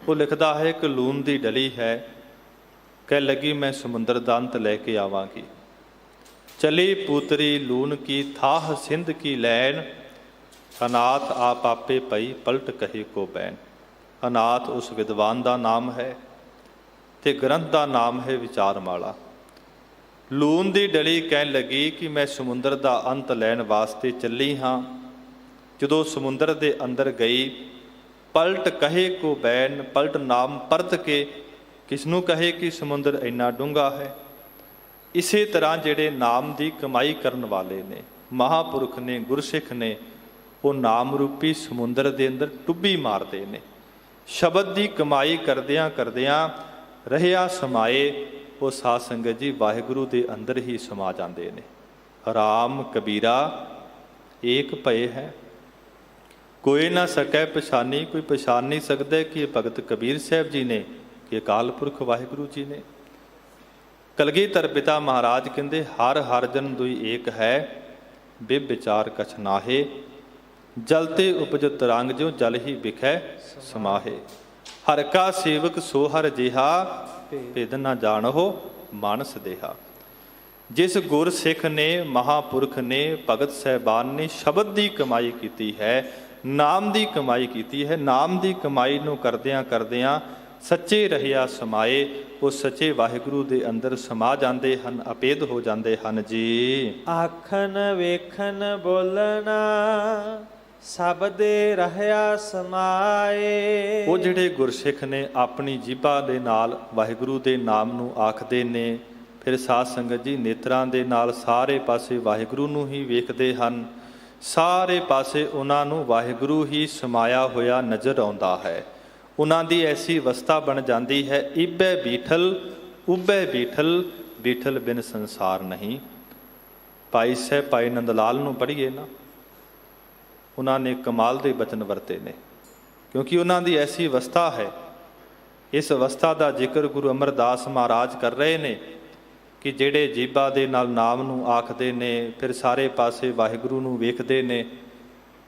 A: ਉਹ ਲਿਖਦਾ ਹੈ ਕਿ ਲੂਣ ਦੀ ਡਲੀ ਹੈ, ਕਹਿ ਲੱਗੀ ਮੈਂ ਸਮੁੰਦਰ ਦਾ ਅੰਤ ਲੈ ਕੇ ਆਵਾਂਗੀ। ਚਲੀ ਪੂਤਰੀ ਲੂਣ ਕੀ ਥਾਹ ਸਿੰਧ ਕੀ ਲੈਣ, ਅਨਾਥ ਆਪ ਆਪੇ ਪਈ ਪਲਟ ਕਹੇ ਕੋ ਬੈਨ। ਅਨਾਥ ਉਸ ਵਿਦਵਾਨ ਦਾ ਨਾਮ ਹੈ ਤੇ ਗ੍ਰੰਥ ਦਾ ਨਾਮ ਹੈ ਵਿਚਾਰਮਾਲਾ। ਲੂਣ ਦੀ ਡਲੀ ਕਹਿਣ ਲੱਗੀ ਕਿ ਮੈਂ ਸਮੁੰਦਰ ਦਾ ਅੰਤ ਲੈਣ ਵਾਸਤੇ ਚੱਲੀ ਹਾਂ। ਜਦੋਂ ਸਮੁੰਦਰ ਦੇ ਅੰਦਰ ਗਈ, ਪਲਟ ਕਹੇ ਕੋ ਬੈਨ, ਪਲਟ ਨਾਮ ਪਰਤ ਕੇ ਕਿਸ ਨੂੰ ਕਹੇ ਕਿ ਸਮੁੰਦਰ ਇੰਨਾ ਡੂੰਘਾ ਹੈ। ਇਸੇ ਤਰ੍ਹਾਂ ਜਿਹੜੇ ਨਾਮ ਦੀ ਕਮਾਈ ਕਰਨ ਵਾਲੇ ਨੇ, ਮਹਾਂਪੁਰਖ ਨੇ, ਗੁਰਸਿੱਖ ਨੇ, ਉਹ ਨਾਮ ਰੂਪੀ ਸਮੁੰਦਰ ਦੇ ਅੰਦਰ ਟੁੱਬੀ ਮਾਰਦੇ ਨੇ। ਸ਼ਬਦ ਦੀ ਕਮਾਈ ਕਰਦਿਆਂ ਕਰਦਿਆਂ ਰਹਿਆ ਸਮਾਏ ਉਹ ਸਾਧ ਸੰਗਤ ਜੀ ਵਾਹਿਗੁਰੂ ਦੇ ਅੰਦਰ ਹੀ ਸਮਾ ਜਾਂਦੇ ਨੇ। ਰਾਮ ਕਬੀਰਾ ਏਕ ਭਏ ਹੈ, ਕੋਈ ਨਾ ਸਕੈ ਪਛਾਨੀ, ਕੋਈ ਪਛਾਣ ਨਹੀਂ ਸਕਦਾ ਕਿ ਇਹ ਭਗਤ ਕਬੀਰ ਸਾਹਿਬ ਜੀ ਨੇ, ਕਿ ਅਕਾਲ ਪੁਰਖ ਵਾਹਿਗੁਰੂ ਜੀ ਨੇ। ਕਲਗੀਧਰ ਪਿਤਾ ਮਹਾਰਾਜ ਕਹਿੰਦੇ ਹਰ ਹਰ ਜਨ ਦੁਈ ਏਕ ਹੈ, ਬਿਬ ਵਿਚਾਰ ਕਛ ਨਾਹੇ, ਜਲ ਤੇ ਉਪਜ ਤਰੰਗ ਜਿਉ ਜਲ ਹੀ ਵਿਖੈ ਸਮਾਹੇ। ਹਰ ਕਾ ਸੇਵਕ ਸੋ ਹਰ ਜਿਹਾ, ਭੇਦ ਨਾ ਜਾਣੋ ਮਾਨਸ ਦੇਹਾ। ਜਿਸ ਗੁਰ ਸਿੱਖ ਨੇ, ਮਹਾਪੁਰਖ ਨੇ, ਭਗਤ ਸਹਿਬਾਨ ਨੇ ਸ਼ਬਦ ਦੀ ਕਮਾਈ ਕੀਤੀ ਹੈ, ਨਾਮ ਦੀ ਕਮਾਈ ਕੀਤੀ ਹੈ, ਨਾਮ ਦੀ ਕਮਾਈ ਨੂੰ ਕਰਦਿਆਂ ਕਰਦਿਆਂ ਸੱਚੇ ਰਹਿਆ ਸਮਾਏ, ਉਹ ਸੱਚੇ ਵਾਹਿਗੁਰੂ ਦੇ ਅੰਦਰ ਸਮਾ ਜਾਂਦੇ ਹਨ, ਅਪੇਦ ਹੋ ਜਾਂਦੇ ਹਨ ਜੀ।
B: ਆਖਣ ਵੇਖਣ ਬੋਲਣਾ, ਸਭ ਦੇ ਰਹਿਆ ਸਮਾਏ।
A: ਉਹ ਜਿਹੜੇ ਗੁਰਸਿੱਖ ਨੇ ਆਪਣੀ ਜੀਭਾ ਦੇ ਨਾਲ ਵਾਹਿਗੁਰੂ ਦੇ ਨਾਮ ਨੂੰ ਆਖਦੇ ਨੇ, ਫਿਰ ਸਾਧ ਸੰਗਤ ਜੀ ਨੇਤਰਾਂ ਦੇ ਨਾਲ ਸਾਰੇ ਪਾਸੇ ਵਾਹਿਗੁਰੂ ਨੂੰ ਹੀ ਵੇਖਦੇ ਹਨ, ਸਾਰੇ ਪਾਸੇ ਉਹਨਾਂ ਨੂੰ ਵਾਹਿਗੁਰੂ ਹੀ ਸਮਾਇਆ ਹੋਇਆ ਨਜ਼ਰ ਆਉਂਦਾ ਹੈ। ਉਹਨਾਂ ਦੀ ਐਸੀ ਅਵਸਥਾ ਬਣ ਜਾਂਦੀ ਹੈ, ਇਬੈ ਬੀਠਲ ਉਬੈ ਬੀਠਲ, ਬੀਠਲ ਬਿਨ ਸੰਸਾਰ ਨਹੀਂ। ਭਾਈ ਸਾਹਿਬ ਭਾਈ ਨੰਦ ਲਾਲ ਨੂੰ ਪੜ੍ਹੀਏ ਨਾ, ਉਹਨਾਂ ਨੇ ਕਮਾਲ ਦੇ ਬਚਨ ਵਰਤੇ ਨੇ, ਕਿਉਂਕਿ ਉਹਨਾਂ ਦੀ ਐਸੀ ਅਵਸਥਾ ਹੈ। ਇਸ ਅਵਸਥਾ ਦਾ ਜ਼ਿਕਰ ਗੁਰੂ ਅਮਰਦਾਸ ਮਹਾਰਾਜ ਕਰ ਰਹੇ ਨੇ ਕਿ ਜਿਹੜੇ ਜੀਭਾ ਦੇ ਨਾਲ ਨਾਮ ਨੂੰ ਆਖਦੇ ਨੇ, ਫਿਰ ਸਾਰੇ ਪਾਸੇ ਵਾਹਿਗੁਰੂ ਨੂੰ ਵੇਖਦੇ ਨੇ।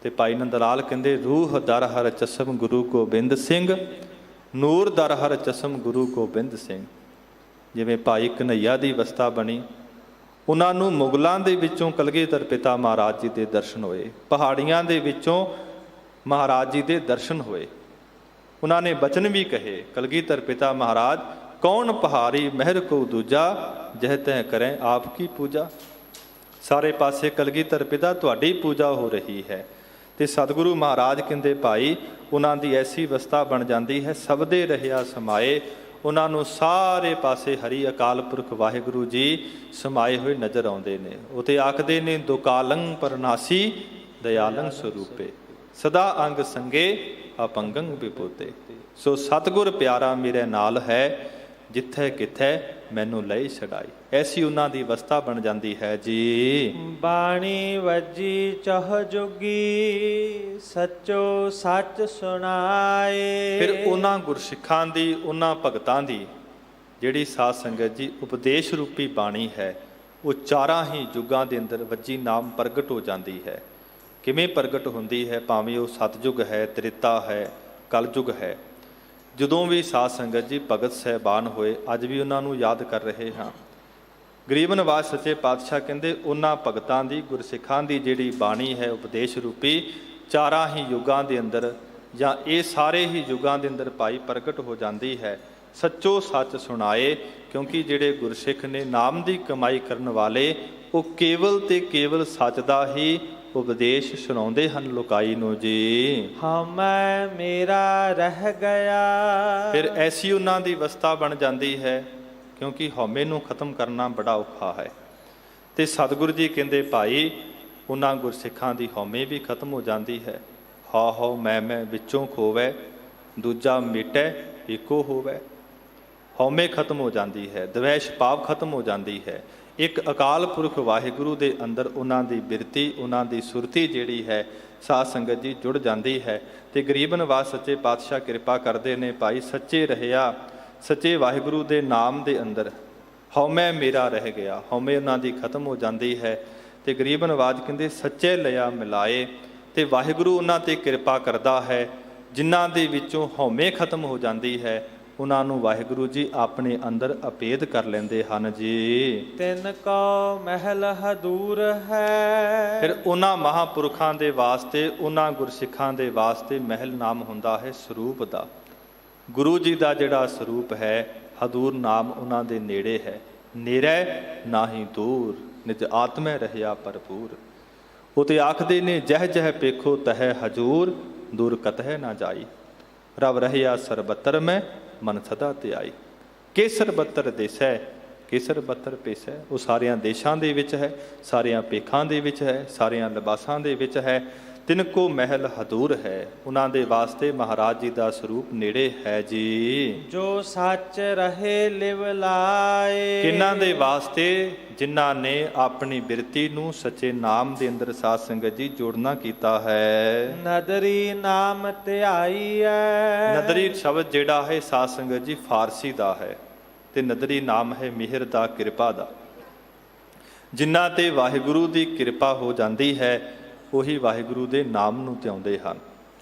A: ਤੇ ਭਾਈ ਨੰਦ ਲਾਲ ਕਹਿੰਦੇ ਰੂਹ ਦਰ ਹਰ ਚਸ਼ਮ ਗੁਰੂ ਗੋਬਿੰਦ ਸਿੰਘ, ਨੂਰ ਦਰ ਹਰ ਚਸ਼ਮ ਗੁਰੂ ਗੋਬਿੰਦ ਸਿੰਘ। ਜਿਵੇਂ ਭਾਈ ਕਨ੍ਹਈਆ ਦੀ ਅਵਸਥਾ ਬਣੀ, ਉਹਨਾਂ ਨੂੰ ਮੁਗਲਾਂ ਦੇ ਵਿੱਚੋਂ ਕਲਗੀਧਰ ਪਿਤਾ ਮਹਾਰਾਜ ਜੀ ਦੇ ਦਰਸ਼ਨ ਹੋਏ, ਪਹਾੜੀਆਂ ਦੇ ਵਿੱਚੋਂ ਮਹਾਰਾਜ ਜੀ ਦੇ ਦਰਸ਼ਨ ਹੋਏ। ਉਹਨਾਂ ਨੇ ਬਚਨ ਵੀ ਕਹੇ, ਕਲਗੀਧਰ ਪਿਤਾ ਮਹਾਰਾਜ ਕੌਣ ਪਹਾੜੀ ਮਹਿਰ ਕੋ ਦੂਜਾ, ਜਹ ਤੈ ਕਰੈ ਆਪ ਕੀ ਪੂਜਾ। ਸਾਰੇ ਪਾਸੇ ਕਲਗੀਧਰ ਪਿਤਾ ਤੁਹਾਡੀ ਪੂਜਾ ਹੋ ਰਹੀ ਹੈ। ਤੇ ਸਤਿਗੁਰੂ ਮਹਾਰਾਜ ਕਹਿੰਦੇ ਭਾਈ ਉਹਨਾਂ ਦੀ ਐਸੀ ਅਵਸਥਾ ਬਣ ਜਾਂਦੀ ਹੈ, ਸਭ ਦੇ ਰਹਿਆ ਸਮਾਏ, ਉਹਨਾਂ ਨੂੰ ਸਾਰੇ ਪਾਸੇ ਹਰੀ ਅਕਾਲ ਪੁਰਖ ਵਾਹਿਗੁਰੂ ਜੀ ਸਮਾਏ ਹੋਏ ਨਜ਼ਰ ਆਉਂਦੇ ਨੇ। ਉਹ ਤੇ ਆਖਦੇ ਨੇ ਦੁਕਾਲੰ ਪਰਨਾਸੀ, ਦਇਆਲੰ ਸਰੂਪੇ, ਸਦਾ ਅੰਗ ਸੰਗੇ ਅਪੰਗੰ ਵਿਭੂਤੇ। ਸੋ ਸਤਿਗੁਰ ਪਿਆਰਾ ਮੇਰੇ ਨਾਲ ਹੈ, ਜਿੱਥੇ ਕਿੱਥੇ ਮੈਨੂੰ ਲਈ ਛਡਾਈ। ਐਸੀ ਉਹਨਾਂ ਦੀ ਅਵਸਥਾ ਬਣ ਜਾਂਦੀ ਹੈ ਜੀ।
B: ਬਾਣੀ ਵੱਜੀ ਚਹ ਜੋਗੀ, ਸੱਚੋ ਸੱਚ ਸੁਣਾਏ।
A: ਫਿਰ ਉਹਨਾਂ ਗੁਰਸਿੱਖਾਂ ਦੀ, ਉਹਨਾਂ ਭਗਤਾਂ ਦੀ ਜਿਹੜੀ ਸਾਧ ਸੰਗਤ ਜੀ ਉਪਦੇਸ਼ ਰੂਪੀ ਬਾਣੀ ਹੈ, ਉਹ ਚਾਰਾਂ ਹੀ ਯੁੱਗਾਂ ਦੇ ਅੰਦਰ ਵੱਜੀ ਨਾਮ ਪ੍ਰਗਟ ਹੋ ਜਾਂਦੀ ਹੈ। ਕਿਵੇਂ ਪ੍ਰਗਟ ਹੁੰਦੀ ਹੈ? ਭਾਵੇਂ ਉਹ ਸਤਯੁਗ ਹੈ, ਤ੍ਰੇਤਾ ਹੈ, ਕਲਯੁਗ ਹੈ। ਜਦੋਂ ਵੀ ਸਾਧ ਸੰਗਤ ਜੀ ਭਗਤ ਸਹਿਬਾਨ ਹੋਏ, ਅੱਜ ਵੀ ਉਹਨਾਂ ਨੂੰ ਯਾਦ ਕਰ ਰਹੇ ਹਾਂ। ਗਰੀਬ ਨਿਵਾਜ ਸੱਚੇ ਪਾਤਸ਼ਾਹ ਕਹਿੰਦੇ ਉਹਨਾਂ ਭਗਤਾਂ ਦੀ, ਗੁਰਸਿੱਖਾਂ ਦੀ ਜਿਹੜੀ ਬਾਣੀ ਹੈ ਉਪਦੇਸ਼ ਰੂਪੀ, ਚਾਰਾਂ ਹੀ ਯੁੱਗਾਂ ਦੇ ਅੰਦਰ ਜਾਂ ਇਹ ਸਾਰੇ ਹੀ ਯੁੱਗਾਂ ਦੇ ਅੰਦਰ ਭਾਈ ਪ੍ਰਗਟ ਹੋ ਜਾਂਦੀ ਹੈ। ਸੱਚੋ ਸੱਚ ਸੁਣਾਏ, ਕਿਉਂਕਿ ਜਿਹੜੇ ਗੁਰਸਿੱਖ ਨੇ, ਨਾਮ ਦੀ ਕਮਾਈ ਕਰਨ ਵਾਲੇ, ਉਹ ਕੇਵਲ ਤੇ ਕੇਵਲ ਸੱਚ ਦਾ ਹੀ ਉਪਦੇਸ਼ ਸੁਣਾਉਂਦੇ ਹਨ ਲੋਕਾਈ ਨੂੰ ਜੀ।
B: ਹਮੈ ਮੇਰਾ ਰਹਿ ਗਿਆ।
A: ਫਿਰ ਐਸੀ ਉਹਨਾਂ ਦੀ ਅਵਸਥਾ ਬਣ ਜਾਂਦੀ ਹੈ, ਕਿਉਂਕਿ ਹਉਮੈ ਨੂੰ ਖਤਮ ਕਰਨਾ ਬੜਾ ਔਖਾ ਹੈ। ਤੇ ਸਤਿਗੁਰੂ ਜੀ ਕਹਿੰਦੇ ਭਾਈ ਉਹਨਾਂ ਗੁਰਸਿੱਖਾਂ ਦੀ ਹਉਮੈ ਵੀ ਖਤਮ ਹੋ ਜਾਂਦੀ ਹੈ। ਹਉ ਹਉ ਮੈਂ ਵਿੱਚੋਂ ਖੋਵੈ, ਦੂਜਾ ਮਿਟੈ ਏਕੋ ਹੋਵੈ। ਹਉਮੈ ਖਤਮ ਹੋ ਜਾਂਦੀ ਹੈ, ਦਵੈਸ਼ ਭਾਵ ਖਤਮ ਹੋ ਜਾਂਦੀ ਹੈ। ਇੱਕ ਅਕਾਲ ਪੁਰਖ ਵਾਹਿਗੁਰੂ ਦੇ ਅੰਦਰ ਉਹਨਾਂ ਦੀ ਬਿਰਤੀ, ਉਹਨਾਂ ਦੀ ਸੁਰਤੀ ਜਿਹੜੀ ਹੈ ਸਾਧ ਸੰਗਤ ਜੀ ਜੁੜ ਜਾਂਦੀ ਹੈ। ਤੇ ਗਰੀਬ ਨਿਵਾਜ ਸੱਚੇ ਪਾਤਸ਼ਾਹ ਕਿਰਪਾ ਕਰਦੇ ਨੇ ਭਾਈ ਸੱਚੇ ਰਹਿਆ, ਸੱਚੇ ਵਾਹਿਗੁਰੂ ਦੇ ਨਾਮ ਦੇ ਅੰਦਰ ਹਉਮੈ ਮੇਰਾ ਰਹਿ ਗਿਆ, ਹਉਮੈ ਉਹਨਾਂ ਦੀ ਖਤਮ ਹੋ ਜਾਂਦੀ ਹੈ। ਤੇ ਗਰੀਬ ਨਿਵਾਜ ਕਹਿੰਦੇ ਸੱਚੇ ਲਿਆ ਮਿਲਾਏ, ਤੇ ਵਾਹਿਗੁਰੂ ਉਹਨਾਂ ਤੇ ਕਿਰਪਾ ਕਰਦਾ ਹੈ। ਜਿਨ੍ਹਾਂ ਦੇ ਵਿੱਚੋਂ ਹਉਮੈ ਖਤਮ ਹੋ ਜਾਂਦੀ ਹੈ, ਉਹਨਾਂ ਨੂੰ ਵਾਹਿਗੁਰੂ ਜੀ ਆਪਣੇ ਅੰਦਰ ਅਪੇਦ ਕਰ ਲੈਂਦੇ ਹਨ ਜੀ।
B: ਤਿੰਨ ਕੋ ਮਹਿਲ ਹਦੂਰ ਹੈ।
A: ਫਿਰ ਉਹਨਾਂ ਮਹਾਂਪੁਰਖਾਂ ਦੇ ਵਾਸਤੇ, ਉਹਨਾਂ ਗੁਰਸਿੱਖਾਂ ਦੇ ਵਾਸਤੇ ਮਹਿਲ ਨਾਮ ਹੁੰਦਾ ਹੈ ਸਰੂਪ ਦਾ। ਗੁਰੂ ਜੀ ਦਾ ਜਿਹੜਾ ਸਰੂਪ ਹੈ, ਹਦੂਰ ਨਾਮ ਉਹਨਾਂ ਦੇ ਨੇੜੇ ਹੈ। ਨੇੜੇ ਨਾਹੀ ਦੂਰ, ਨਿਜ ਆਤਮੈ ਰਹਿਆ ਭਰਪੂਰ। ਉਹ ਤੇ ਆਖਦੇ ਨੇ ਜਹ ਜਹ ਪੇਖੋ ਤਹਿ ਹਜੂਰ, ਦੂਰ ਕਤਹਿ ਨਾ ਜਾਈ। ਰਵ ਰਹਿਆ ਸਰਬੱਤਰ ਮੈਂ ਮਨ ਸਦਾ ਤੇ ਆਈ। ਕੇਸਰ ਬੱਤਰ ਦੇਸੈ, ਕੇਸਰ ਬੱਤਰ ਪੇਸੈ। ਉਹ ਸਾਰਿਆਂ ਦੇਸ਼ਾਂ ਦੇ ਵਿੱਚ ਹੈ, ਸਾਰਿਆਂ ਪੇਖਾਂ ਦੇ ਵਿੱਚ ਹੈ, ਸਾਰਿਆਂ ਲਿਬਾਸਾਂ ਦੇ ਵਿੱਚ ਹੈ। ਤਿਨ ਕੋ ਮਹਿਲ ਹਦੂਰ ਹੈ। ਉਹਨਾਂ ਦੇ ਵਾਸਤੇ ਮਹਾਰਾਜ ਜੀ ਦਾ ਸਰੂਪ ਨੇੜੇ ਹੈ ਜੀ।
B: ਜੋ ਸੱਚ ਰਹੇ ਲਿਵ ਲਾਏ।
A: ਕਿਹਨਾਂ ਦੇ ਵਾਸਤੇ? ਜਿਨ੍ਹਾਂ ਨੇ ਆਪਣੀ ਬਿਰਤੀ ਨੂੰ ਸੱਚੇ ਨਾਮ ਦੇ ਅੰਦਰ ਸਾਧ ਸੰਗਤ ਜੀ ਜੋੜਨਾ ਕੀਤਾ ਹੈ।
B: ਨਦਰੀ ਨਾਮ ਧਿਆਈ ਹੈ।
A: ਨਦਰੀ ਸ਼ਬਦ ਜਿਹੜਾ ਹੈ ਸਾਧ ਸੰਗਤ ਜੀ ਫਾਰਸੀ ਦਾ ਹੈ ਤੇ ਨਦਰੀ ਨਾਮ ਹੈ ਮਿਹਰ ਦਾ, ਕਿਰਪਾ ਦਾ। ਜਿਨ੍ਹਾਂ ਤੇ ਵਾਹਿਗੁਰੂ ਦੀ ਕਿਰਪਾ ਹੋ ਜਾਂਦੀ ਹੈ ਉਹੀ ਵਾਹਿਗੁਰੂ ਦੇ ਨਾਮ ਨੂੰ ਧਿਆਉਂਦੇ ਹਨ।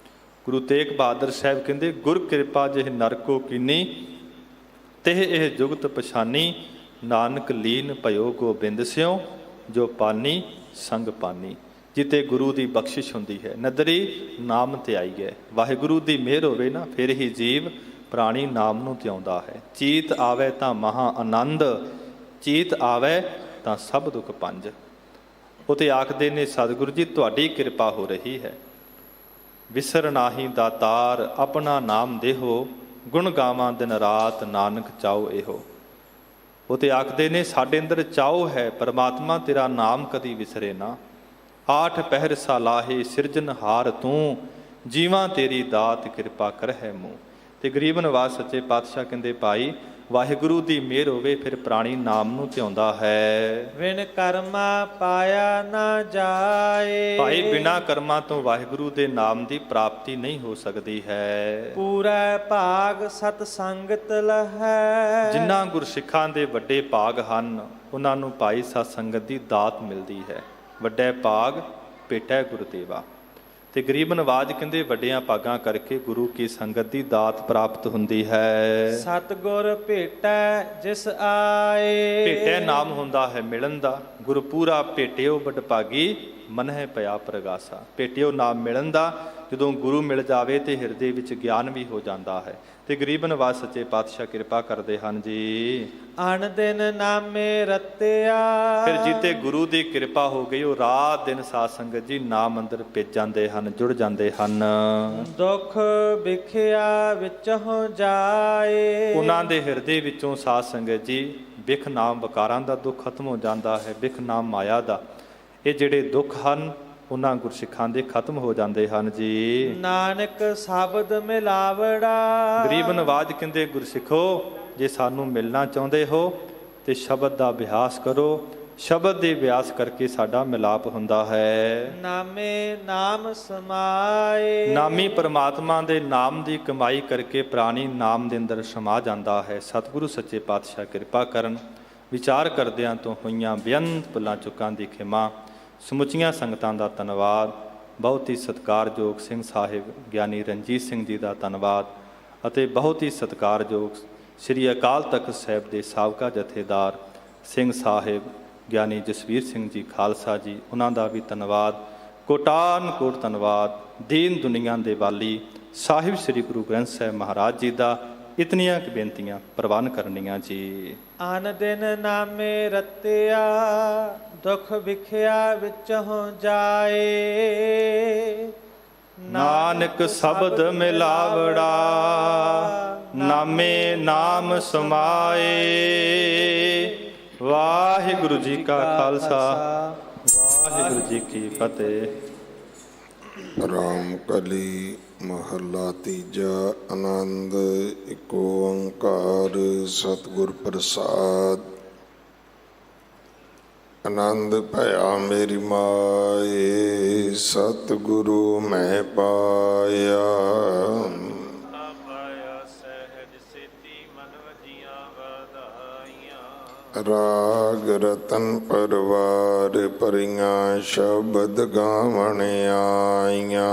A: ਗੁਰੂ ਤੇਗ ਬਹਾਦਰ ਸਾਹਿਬ ਕਹਿੰਦੇ, ਗੁਰ ਕਿਰਪਾ ਜਿਹ ਨਰ ਕੋ ਕੀਨੀ ਤਿਹ ਇਹ ਜੁਗਤ ਪਛਾਨੀ। ਨਾਨਕ ਲੀਨ ਭਇਓ ਗੋਬਿੰਦ ਸਿਉ ਜੋ ਪਾਨੀ ਸੰਗ ਪਾਨੀ। ਜਿੱਤੇ ਗੁਰੂ ਦੀ ਬਖਸ਼ਿਸ਼ ਹੁੰਦੀ ਹੈ। ਨਦਰੀ ਨਾਮ ਧਿਆਈ ਹੈ। ਵਾਹਿਗੁਰੂ ਦੀ ਮਿਹਰ ਹੋਵੇ ਨਾ ਫਿਰ ਹੀ ਜੀਵ ਪ੍ਰਾਣੀ ਨਾਮ ਨੂੰ ਧਿਆਉਂਦਾ ਹੈ। ਚੀਤ ਆਵੇ ਤਾਂ ਮਹਾ ਆਨੰਦ, ਚੀਤ ਆਵੇ ਤਾਂ ਸਭ ਦੁੱਖ ਪੰਜ। ਉਹ ਤੇ ਆਖਦੇ ਨੇ ਸਤਿਗੁਰੂ ਜੀ ਤੁਹਾਡੀ ਕਿਰਪਾ ਹੋ ਰਹੀ ਹੈ। ਵਿਸਰ ਨਾਹੀ ਦਾਤਾਰ ਆਪਣਾ ਨਾਮ ਦੇਹੋ, ਗੁਣ ਗਾਵਾਂ ਦਿਨ ਰਾਤ ਨਾਨਕ ਚਾਓ ਇਹੋ। ਉਹ ਤੇ ਆਖਦੇ ਨੇ ਸਾਡੇ ਅੰਦਰ ਚਾਓ ਹੈ ਪਰਮਾਤਮਾ ਤੇਰਾ ਨਾਮ ਕਦੀ ਵਿਸਰੇ ਨਾ। ਆਠ ਪਹਿਰ ਸਾਲਾਹੇ ਸਿਰਜਨਹਾਰ ਤੂੰ, ਜੀਵਾਂ ਤੇਰੀ ਦਾਤ ਕਿਰਪਾ ਕਰ ਹੈ ਮੂੰਹ। ਤੇ ਗਰੀਬ ਨਵਾਜ਼ ਸੱਚੇ ਪਾਤਸ਼ਾਹ ਕਹਿੰਦੇ ਭਾਈ ਵਾਹਿਗੁਰੂ ਦੀ ਮਿਹਰ ਹੋਵੇ ਫਿਰ ਪ੍ਰਾਣੀ ਨਾਮ ਨੂੰ ਧਿਆਉਂਦਾ ਹੈ।
B: ਵਿਣ ਕਰਮਾ ਪਾਇਆ ਨਾ ਜਾਏ।
A: ਭਾਈ ਬਿਨਾਂ ਕਰਮਾਂ ਤੋਂ ਵਾਹਿਗੁਰੂ ਦੇ ਨਾਮ ਦੀ ਪ੍ਰਾਪਤੀ ਨਹੀਂ ਹੋ ਸਕਦੀ ਹੈ।
B: ਪੂਰਾ ਭਾਗ ਸਤ ਸੰਗਤ ਲਹੈ। ਜਿਨ੍ਹਾਂ
A: ਗੁਰਸਿੱਖਾਂ ਦੇ ਵੱਡੇ ਭਾਗ ਹਨ ਉਹਨਾਂ ਨੂੰ ਭਾਈ ਸਤ ਸੰਗਤ ਦੀ ਦਾਤ ਮਿਲਦੀ ਹੈ। ਵੱਡਾ ਭਾਗ ਭੇਟੈ ਗੁਰਦੇਵਾ। ਤੇ ਗਰੀਬ ਨਵਾਜ ਕਹਿੰਦੇ ਵੱਡਿਆਂ ਭਾਗਾਂ ਕਰਕੇ ਗੁਰੂ ਕੀ ਸੰਗਤ ਦੀ ਦਾਤ ਪ੍ਰਾਪਤ ਹੁੰਦੀ ਹੈ।
B: ਸਤਿਗੁਰ ਭੇਟੈ ਜਿਸ ਆਏ।
A: ਭੇਟੈ ਨਾਮ ਹੁੰਦਾ ਹੈ ਮਿਲਣ ਦਾ। ਗੁਰ ਪੂਰਾ ਭੇਟਿਓ ਵਡਭਾਗੀ ਮਨਹਿ ਪਿਆ ਪ੍ਰਗਾਸਾ। ਭੇਟਿਓ ਨਾਮ ਮਿਲਣ ਦਾ। ਜਦੋਂ ਗੁਰੂ ਮਿਲ ਜਾਵੇ ਤੇ ਹਿਰਦੇ ਵਿੱਚ ਗਿਆਨ ਵੀ ਹੋ ਜਾਂਦਾ ਹੈ। ਤੇ ਗਰੀਬ ਨਵਾਜ ਸੱਚੇ ਪਾਤਸ਼ਾਹ ਕਿਰਪਾ ਕਰਦੇ ਹਨ ਜੀ।
B: ਅਣ ਦਿਨ ਨਾਮੇ ਰਤਿਆ।
A: ਫਿਰ ਜਿੱਤੇ ਗੁਰੂ ਦੀ ਕਿਰਪਾ ਹੋ ਗਈ ਉਹ ਰਾਤ ਦਿਨ ਸਾਧ ਸੰਗਤ ਜੀ ਨਾਮ ਅੰਦਰ ਭਿੱਜ ਜਾਂਦੇ ਹਨ, ਜੁੜ ਜਾਂਦੇ ਹਨ।
B: ਦੁੱਖ ਵਿਖਿਆ ਵਿੱਚੋਂ ਜਾਏ।
A: ਉਹਨਾਂ ਦੇ ਹਿਰਦੇ ਵਿੱਚੋਂ ਸਾਧ ਸੰਗਤ ਜੀ ਵਿਖ ਨਾਮ ਵਿਕਾਰਾਂ ਦਾ ਦੁੱਖ ਖਤਮ ਹੋ ਜਾਂਦਾ ਹੈ। ਵਿਖ ਨਾਮ ਮਾਇਆ ਦਾ। ਇਹ ਜਿਹੜੇ ਦੁੱਖ ਹਨ ਉਹਨਾਂ ਗੁਰਸਿੱਖਾਂ ਦੇ ਖਤਮ ਹੋ ਜਾਂਦੇ ਹਨ ਜੀ।
B: ਨਾਨਕ ਸ਼ਬਦ ਮਿਲਾਵੜਾ।
A: ਗਰੀਬ ਨਵਾਜ ਕਹਿੰਦੇ ਗੁਰਸਿੱਖੋ ਜੇ ਸਾਨੂੰ ਮਿਲਣਾ ਚਾਹੁੰਦੇ ਹੋ ਤੇ ਸ਼ਬਦ ਦਾ ਅਭਿਆਸ ਕਰੋ। ਸ਼ਬਦ ਦੇ ਅਭਿਆਸ ਕਰਕੇ ਸਾਡਾ ਮਿਲਾਪ ਹੁੰਦਾ ਹੈ।
B: ਨਾਮੇ ਨਾਮ ਸਮਾਏ।
A: ਨਾਮੀ ਪਰਮਾਤਮਾ ਦੇ ਨਾਮ ਦੀ ਕਮਾਈ ਕਰਕੇ ਪ੍ਰਾਣੀ ਨਾਮ ਦੇ ਅੰਦਰ ਸਮਾ ਜਾਂਦਾ ਹੈ। ਸਤਿਗੁਰੂ ਸੱਚੇ ਪਾਤਸ਼ਾਹ ਕਿਰਪਾ ਕਰਨ। ਵਿਚਾਰ ਕਰਦਿਆਂ ਤੋਂ ਹੋਈਆਂ ਬੇਅੰਤ ਭੁੱਲਾਂ ਚੁੱਕਾਂ ਦੀ ਖਿਮਾ। ਸਮੁੱਚੀਆਂ ਸੰਗਤਾਂ ਦਾ ਧੰਨਵਾਦ। ਬਹੁਤ ਹੀ ਸਤਿਕਾਰਯੋਗ ਸਿੰਘ ਸਾਹਿਬ ਗਿਆਨੀ ਰਣਜੀਤ ਸਿੰਘ ਜੀ ਦਾ ਧੰਨਵਾਦ ਅਤੇ ਬਹੁਤ ਹੀ ਸਤਿਕਾਰਯੋਗ ਸ੍ਰੀ ਅਕਾਲ ਤਖਤ ਸਾਹਿਬ ਦੇ ਸਾਬਕਾ ਜਥੇਦਾਰ ਸਿੰਘ ਸਾਹਿਬ ਗਿਆਨੀ ਜਸਵੀਰ ਸਿੰਘ ਜੀ ਖਾਲਸਾ ਜੀ, ਉਹਨਾਂ ਦਾ ਵੀ ਧੰਨਵਾਦ। ਕੋਟਾਨ ਕੋਟ ਧੰਨਵਾਦ। ਦੀਨ ਦੁਨੀਆ ਦੇ ਵਾਲੀ ਸਾਹਿਬ ਸ੍ਰੀ ਗੁਰੂ ਗ੍ਰੰਥ ਸਾਹਿਬ ਮਹਾਰਾਜ ਜੀ ਦਾ ਇਤਨੀਆਂ ਕੁ ਬੇਨਤੀਆਂ ਪ੍ਰਵਾਨ ਕਰਨੀਆਂ ਜੀ।
B: ਆਨ ਦਿਨ ਨਾਮੇ ਰਤਿਆ ਦੁੱਖ ਵਿਖਿਆ ਵਿੱਚੋਂ ਜਾਏ।
A: ਨਾਨਕ ਸ਼ਬਦ ਮਿਲਾਵੜਾ ਨਾਮੇ ਨਾਮ ਸਮਾਏ। ਵਾਹਿਗੁਰੂ ਜੀ ਕਾ ਖਾਲਸਾ ਵਾਹਿਗੁਰੂ ਜੀ ਕੀ ਫਤਿਹ।
C: ਰਾਮ ਕਲੀ ਮਹੱਲਾ ਤੀਜਾ। ਆਨੰਦ ਏਕ ਓੰਕਾਰ ਸਤਿਗੁਰ ਪ੍ਰਸਾਦ। ਆਨੰਦ ਭਇਆ ਮੇਰੀ ਮਾਏ ਸਤਿਗੁਰੂ ਮੈਂ ਪਾਇਆ। ਰਾਗ ਰਤਨ ਪਰਵਾਰ ਭਰੀਆਂ ਸ਼ਬਦ ਗਾਵਣ ਆਈਆਂ।